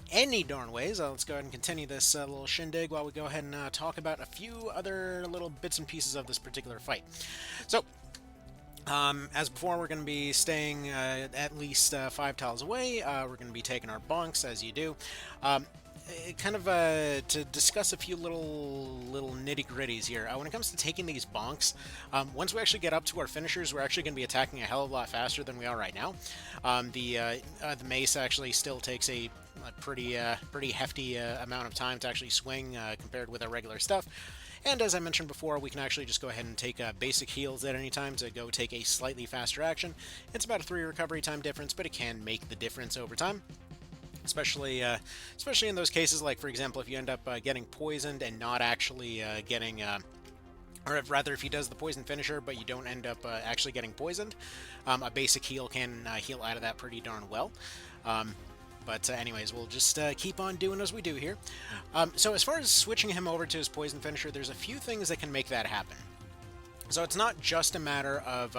Any darn ways, let's go ahead and continue this little shindig while we go ahead and talk about a few other little bits and pieces of this particular fight. So, as before, we're going to be staying at least 5 tiles away. We're going to be taking our bonks, as you do. Kind of to discuss a few little nitty-gritties here. When it comes to taking these bonks, once we actually get up to our finishers, we're actually going to be attacking a hell of a lot faster than we are right now. The mace actually still takes a pretty hefty amount of time to actually swing compared with our regular stuff. And as I mentioned before, we can actually just go ahead and take basic heals at any time to go take a slightly faster action. It's about a 3 recovery time difference, but it can make the difference over time. Especially in those cases, like, for example, if you end up getting poisoned and not actually getting... or rather, if he does the poison finisher, but you don't end up actually getting poisoned, a basic heal can heal out of that pretty darn well. But anyways, we'll just keep on doing as we do here. So as far as switching him over to his poison finisher, there's a few things that can make that happen. So it's not just a matter of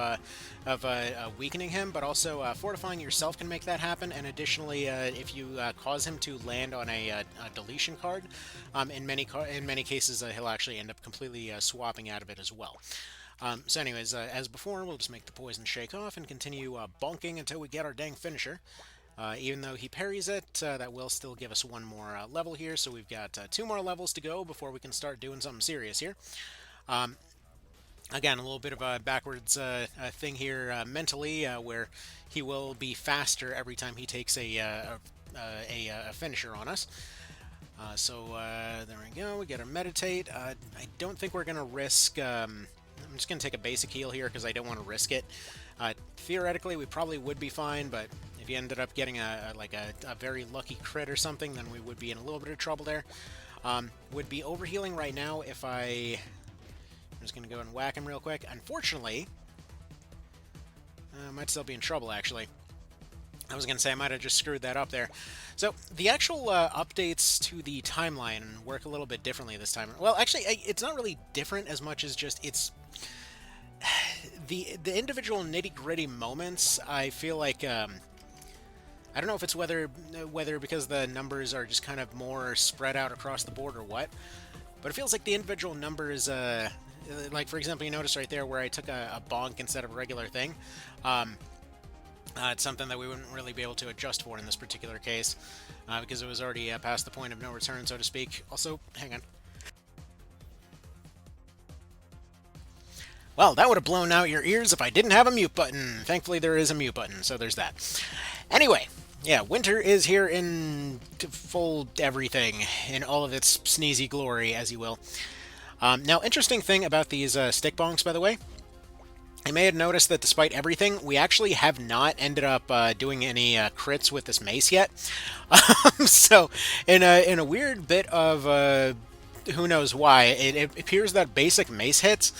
weakening him, but also fortifying yourself can make that happen. And additionally, if you cause him to land on a deletion card, in many cases, he'll actually end up completely swapping out of it as well. So anyways, as before, we'll just make the poison shake off and continue bonking until we get our dang finisher. Even though he parries it, that will still give us one more level here, so we've got 2 more levels to go before we can start doing something serious here. Again, a little bit of a backwards thing here mentally, where he will be faster every time he takes a finisher on us. So there we go, we get our meditate. I don't think we're going to risk... I'm just going to take a basic heal here because I don't want to risk it. Theoretically, we probably would be fine, but if you ended up getting a very lucky crit or something, then we would be in a little bit of trouble there. Would be overhealing right now if I'm just going to go and whack him real quick. Unfortunately, I might still be in trouble, actually. I was going to say I might have just screwed that up there. So, the actual updates to the timeline work a little bit differently this time. Well, actually, it's not really different as much as just it's... The individual nitty-gritty moments, I feel like... I don't know if it's whether because the numbers are just kind of more spread out across the board or what, but it feels like the individual numbers, like for example, you notice right there where I took a bonk instead of a regular thing. Um, it's something that we wouldn't really be able to adjust for in this particular case because it was already past the point of no return, so to speak. Also, hang on. Well, that would have blown out your ears if I didn't have a mute button. Thankfully, there is a mute button, so there's that. Anyway, yeah, winter is here in full everything, in all of its sneezy glory, as you will. Now, interesting thing about these stick bonks, by the way, I may have noticed that despite everything, we actually have not ended up doing any crits with this mace yet. So, in a weird bit of who knows why, it appears that basic mace hits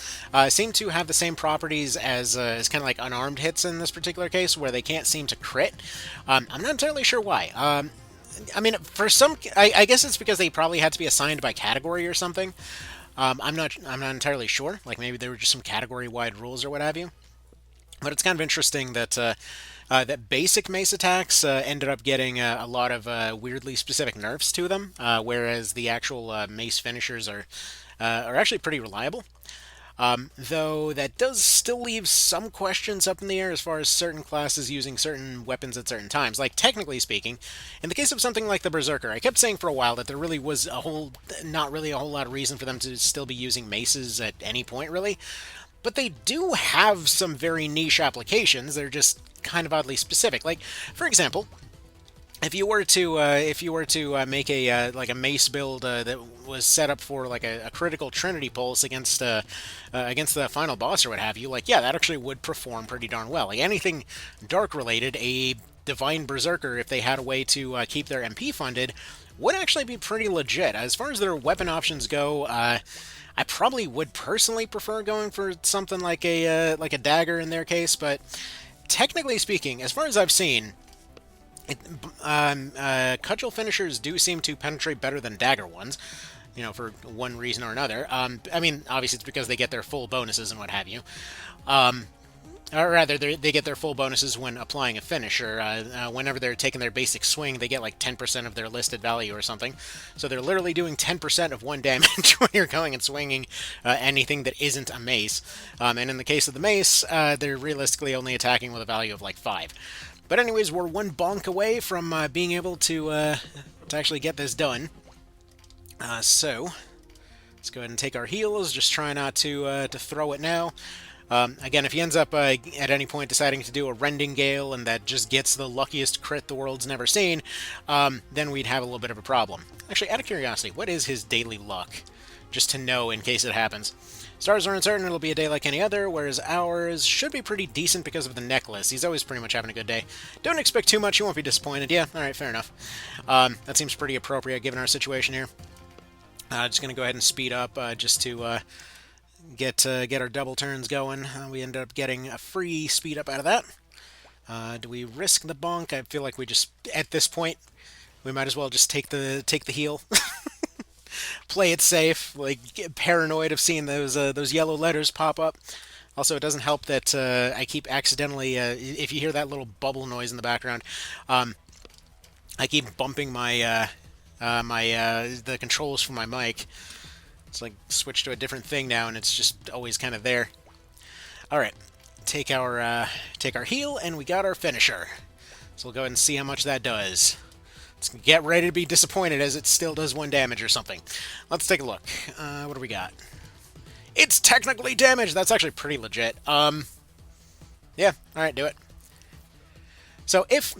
seem to have the same properties as kind of like unarmed hits in this particular case, where they can't seem to crit. I'm not entirely sure why. I mean, for some, I guess it's because they probably had to be assigned by category or something. I'm not entirely sure. Like maybe there were just some category-wide rules or what have you. But it's kind of interesting that that basic mace attacks ended up getting a lot of weirdly specific nerfs to them, whereas the actual mace finishers are actually pretty reliable. Though that does still leave some questions up in the air as far as certain classes using certain weapons at certain times. Like, technically speaking, in the case of something like the Berserker, I kept saying for a while that there really was not really a whole lot of reason for them to still be using maces at any point, really. But they do have some very niche applications. They're just kind of oddly specific. Like, for example, if you were to make a like a mace build that was set up for like a critical Trinity pulse against the final boss or what have you, like yeah, that actually would perform pretty darn well. Like anything dark related, a divine berserker, if they had a way to keep their MP funded, would actually be pretty legit. As far as their weapon options go, I probably would personally prefer going for something like a dagger in their case, but technically speaking, as far as I've seen, cudgel finishers do seem to penetrate better than dagger ones, you know, for one reason or another. I mean, obviously it's because they get their full bonuses and what have you. Or rather, they get their full bonuses when applying a finisher. Whenever they're taking their basic swing, they get like 10% of their listed value or something. So they're literally doing 10% of one damage when you're going and swinging anything that isn't a mace. And in the case of the mace, they're realistically only attacking with a value of like 5. But anyways, we're one bonk away from being able to actually get this done. So let's go ahead and take our heals. Just try not to throw it now. Again, if he ends up at any point deciding to do a Rending Gale and that just gets the luckiest crit the world's never seen, then we'd have a little bit of a problem. Actually, out of curiosity, what is his daily luck? Just to know in case it happens. Stars are uncertain, it'll be a day like any other, whereas ours should be pretty decent because of the necklace. He's always pretty much having a good day. Don't expect too much, you won't be disappointed. Yeah, alright, fair enough. That seems pretty appropriate given our situation here. Just going to go ahead and speed up just to get our double turns going. We ended up getting a free speed up out of that. Do we risk the bonk? I feel like we just, at this point, we might as well just take the heal. Play it safe, like get paranoid of seeing those yellow letters pop up. Also, it doesn't help that I keep accidentally, if you hear that little bubble noise in the background, I keep bumping my the controls for my mic. It's like switched to a different thing now, and it's just always kind of there. All right, take our heal, and we got our finisher. So we'll go ahead and see how much that does. Let's get ready to be disappointed as it still does 1 damage or something. Let's take a look. What do we got? It's technically damage! That's actually pretty legit. Yeah, alright, do it. So if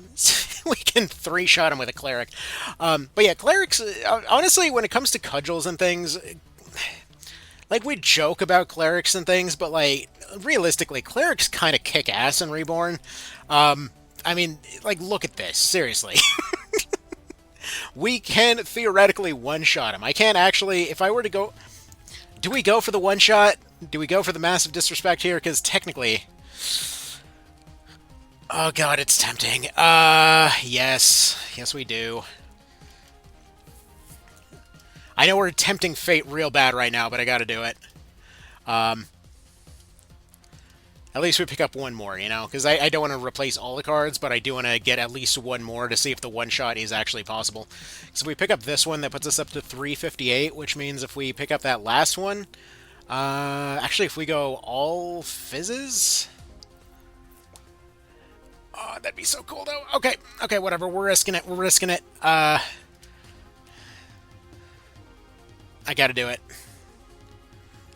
we can 3-shot him with a Cleric. But yeah, Clerics, honestly, when it comes to cudgels and things, like, we joke about Clerics and things, but, like, realistically, Clerics kind of kick ass in Reborn. I mean, like, look at this. Seriously. We can theoretically one-shot him. I can't actually... If I were to go... Do we go for the one-shot? Do we go for the massive disrespect here? Because technically... Oh god, it's tempting. Yes. Yes, we do. I know we're tempting fate real bad right now, but I gotta do it. At least we pick up one more, you know? Because I don't want to replace all the cards, but I do want to get at least one more to see if the one-shot is actually possible. So if we pick up this one, that puts us up to 358, which means if we pick up that last one... actually, if we go all fizzes... Oh, that'd be so cool, though. Okay, okay, whatever. We're risking it. We're risking it. I gotta do it.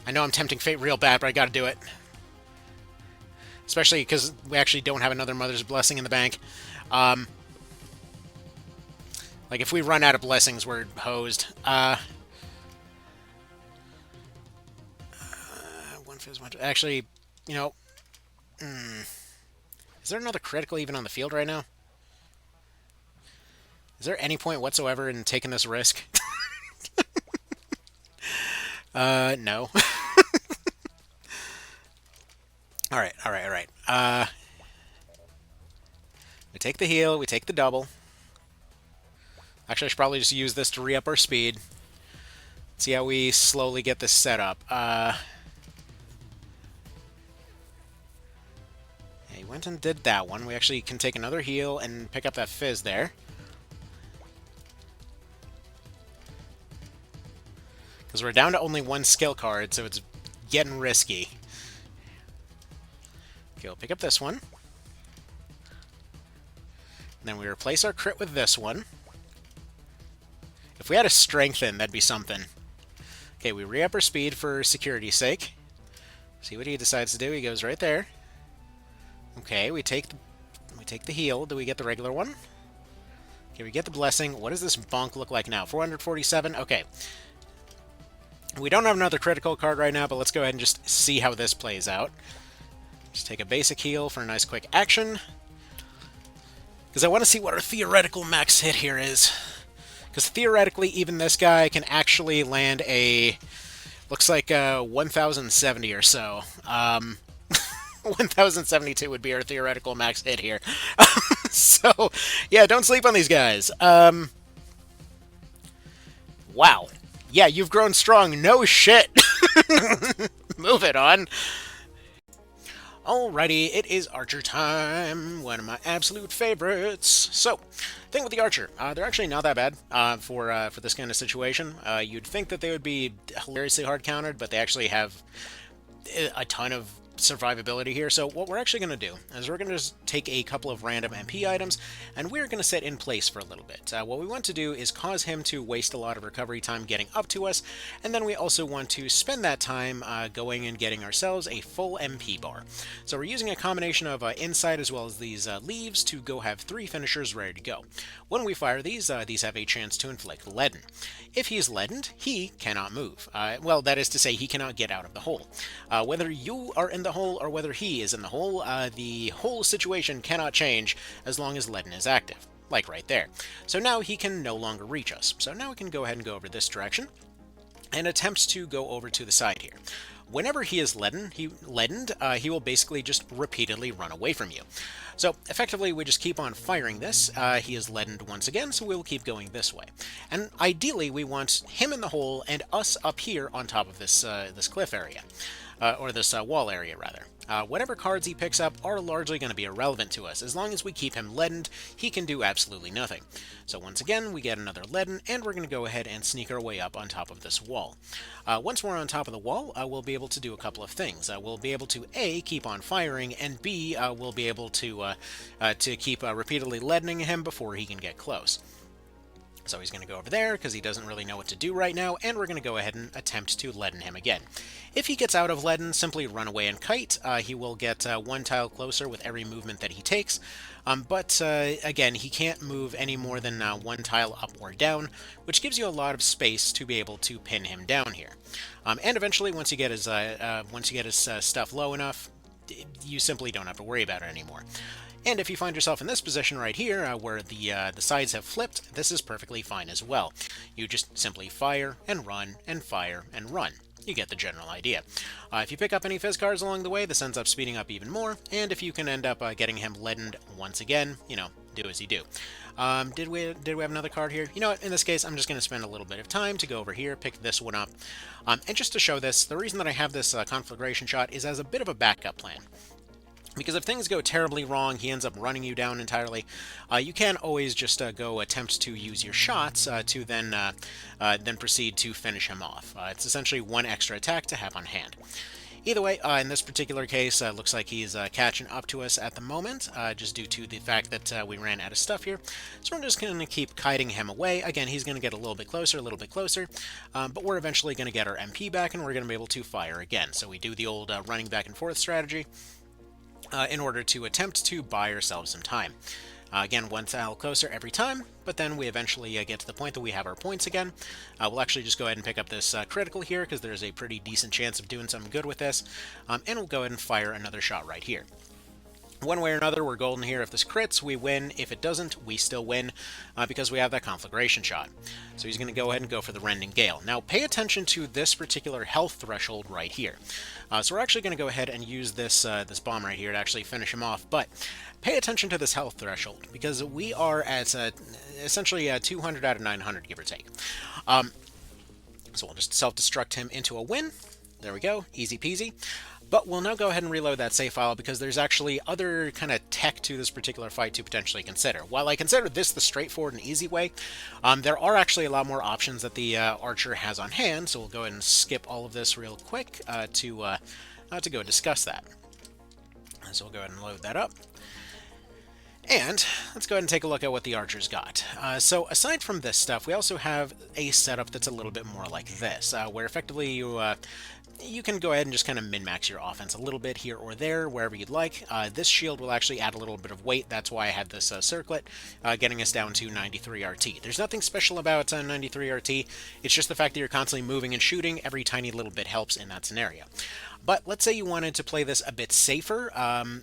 I know I'm tempting fate real bad, but I gotta do it. Especially because we actually don't have another Mother's Blessing in the bank. Like, if we run out of blessings, we're hosed. One fizz, one... Actually, you know... Is there another critical even on the field right now? Is there any point whatsoever in taking this risk? No. Alright, alright, alright. We take the heal, we take the double. Actually, I should probably just use this to re-up our speed. See how we slowly get this set up. He went and did that one. We actually can take another heal and pick up that fizz there. Because we're down to only one skill card, so it's getting risky. Okay, we'll pick up this one. And then we replace our crit with this one. If we had a strengthen, that'd be something. Okay, we re-up our speed for security's sake. See what he decides to do. He goes right there. Okay, we take the heal. Do we get the regular one? Okay, we get the blessing. What does this bonk look like now? 447? Okay. We don't have another critical card right now, but let's go ahead and just see how this plays out. Just take a basic heal for a nice quick action. Because I want to see what our theoretical max hit here is. Because theoretically, even this guy can actually land a... Looks like 1070 or so. 1072 would be our theoretical max hit here. So, yeah, don't sleep on these guys. Wow. Yeah, you've grown strong. No shit. Move it on. Alrighty, it is Archer time, one of my absolute favorites. So, thing with the Archer, they're actually not that bad for this kind of situation. You'd think that they would be hilariously hard countered, but they actually have a ton of survivability here. So what we're actually going to do is we're going to just take a couple of random MP items and we're going to sit in place for a little bit. What we want to do is cause him to waste a lot of recovery time getting up to us, and then we also want to spend that time going and getting ourselves a full MP bar. So we're using a combination of insight as well as these leaves to go have 3 finishers ready to go. When we fire these have a chance to inflict leaden. If he's leadened, he cannot move. Well, that is to say, he cannot get out of the hole. Whether you are in the hole or whether he is in the whole situation cannot change as long as leaden is active, like right there. So now he can no longer reach us. So now we can go ahead and go over this direction and attempt to go over to the side here. Whenever he is leadened, he will basically just repeatedly run away from you. So effectively, we just keep on firing this. He is leadened once again, so we will keep going this way. And ideally, we want him in the hole and us up here on top of this this cliff area. Or this wall area, rather. Whatever cards he picks up are largely going to be irrelevant to us. As long as we keep him leadened, he can do absolutely nothing. So once again, we get another leaden, and we're going to go ahead and sneak our way up on top of this wall. Once we're on top of the wall, we'll be able to do a couple of things. We'll be able to A, keep on firing, and B, we'll be able to keep repeatedly leadening him before he can get close. So he's going to go over there because he doesn't really know what to do right now, and we're going to go ahead and attempt to leaden him again. If he gets out of leaden, simply run away and kite. He will get 1 tile closer with every movement that he takes, but again, he can't move any more than 1 tile up or down, which gives you a lot of space to be able to pin him down here. And eventually, once you get his stuff low enough, you simply don't have to worry about it anymore. And if you find yourself in this position right here, where the sides have flipped, this is perfectly fine as well. You just simply fire and run and fire and run. You get the general idea. If you pick up any fizz cards along the way, this ends up speeding up even more, and if you can end up getting him leadened once again, you know, do as you do. Did we have another card here? You know what, in this case, I'm just going to spend a little bit of time to go over here, pick this one up. And just to show this, the reason that I have this conflagration shot is as a bit of a backup plan. Because if things go terribly wrong, he ends up running you down entirely. You can always just go attempt to use your shots to then proceed to finish him off. It's essentially one extra attack to have on hand. Either way, in this particular case, looks like he's catching up to us at the moment, just due to the fact that we ran out of stuff here. So we're just going to keep kiting him away. Again, he's going to get a little bit closer, but we're eventually going to get our MP back, and we're going to be able to fire again. So we do the old running back and forth strategy in order to attempt to buy ourselves some time. Again, one tile closer every time, but then we eventually get to the point that we have our points again. We'll actually just go ahead and pick up this critical here, because there's a pretty decent chance of doing something good with this, and we'll go ahead and fire another shot right here. One way or another, we're golden here. If this crits, we win. If it doesn't, we still win, because we have that conflagration shot. So he's going to go ahead and go for the Rending Gale. Now, pay attention to this particular health threshold right here. So we're actually going to go ahead and use this this bomb right here to actually finish him off, but pay attention to this health threshold, because we are at essentially 200 out of 900, give or take. So we'll just self-destruct him into a win. There we go, easy peasy. But we'll now go ahead and reload that save file, because there's actually other kind of tech to this particular fight to potentially consider. While I consider this the straightforward and easy way, there are actually a lot more options that the archer has on hand, so we'll go ahead and skip all of this real quick to go discuss that. So we'll go ahead and load that up. And let's go ahead and take a look at what the archer's got. So aside from this stuff, we also have a setup that's a little bit more like this, where effectively you can go ahead and just kind of min-max your offense a little bit here or there, wherever you'd like. This shield will actually add a little bit of weight. That's why I had this circlet, getting us down to 93 RT. There's nothing special about 93 RT. It's just the fact that you're constantly moving and shooting. Every tiny little bit helps in that scenario. But let's say you wanted to play this a bit safer.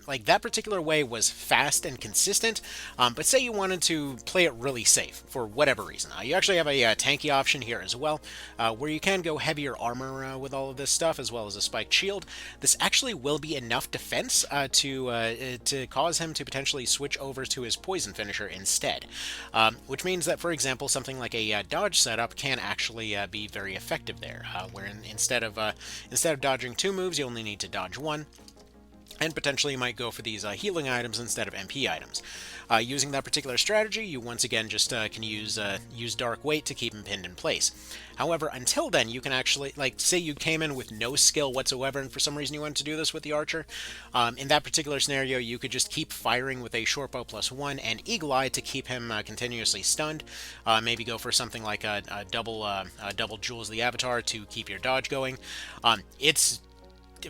Like that particular way was fast and consistent, but say you wanted to play it really safe for whatever reason. You actually have a tanky option here as well, where you can go heavier armor with all of this stuff, as well as a spiked shield. This actually will be enough defense to cause him to potentially switch over to his poison finisher instead, which means that, for example, something like a dodge setup can actually be very effective there, where instead of dodging 2 moves, you only need to dodge 1, and potentially you might go for these healing items instead of MP items. Using that particular strategy, you once again just can use Dark Weight to keep him pinned in place. However, until then, you can actually, like, say you came in with no skill whatsoever, and for some reason you wanted to do this with the archer. In that particular scenario, you could just keep firing with a shortbow +1 and Eagle Eye to keep him continuously stunned. Maybe go for something like a double Jewels of the Avatar to keep your dodge going. It's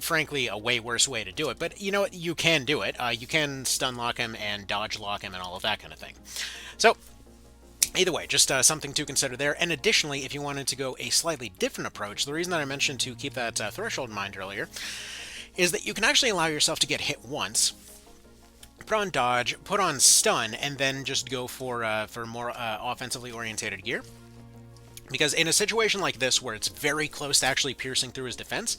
frankly a way worse way to do it, but you know what, you can do it. You can stun lock him and dodge lock him and all of that kind of thing. So either way, just something to consider there. And additionally, if you wanted to go a slightly different approach, the reason that I mentioned to keep that threshold in mind earlier is that you can actually allow yourself to get hit once, put on dodge, put on stun, and then just go for more offensively orientated gear. Because in a situation like this, where it's very close to actually piercing through his defense,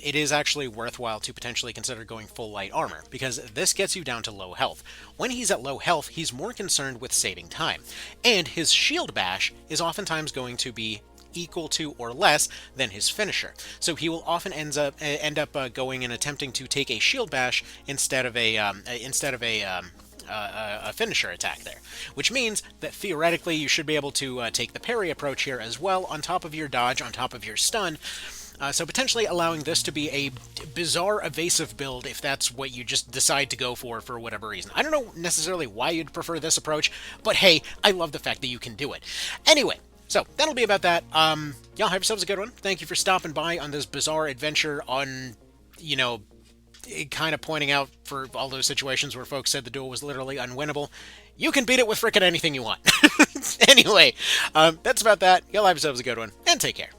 it is actually worthwhile to potentially consider going full light armor, because this gets you down to low health. When he's at low health, he's more concerned with saving time, and his shield bash is oftentimes going to be equal to or less than his finisher. So he will often end up going and attempting to take a shield bash instead of a finisher attack there, which means that theoretically you should be able to take the parry approach here as well, on top of your dodge, on top of your stun, so potentially allowing this to be a bizarre evasive build if that's what you just decide to go for whatever reason. I don't know necessarily why you'd prefer this approach, but hey, I love the fact that you can do it. Anyway, so that'll be about that. Y'all have yourselves a good one. Thank you for stopping by on this bizarre adventure on, you know, kind of pointing out for all those situations where folks said the duel was literally unwinnable. You can beat it with frickin' anything you want. Anyway, that's about that. Y'all have yourselves a good one, and take care.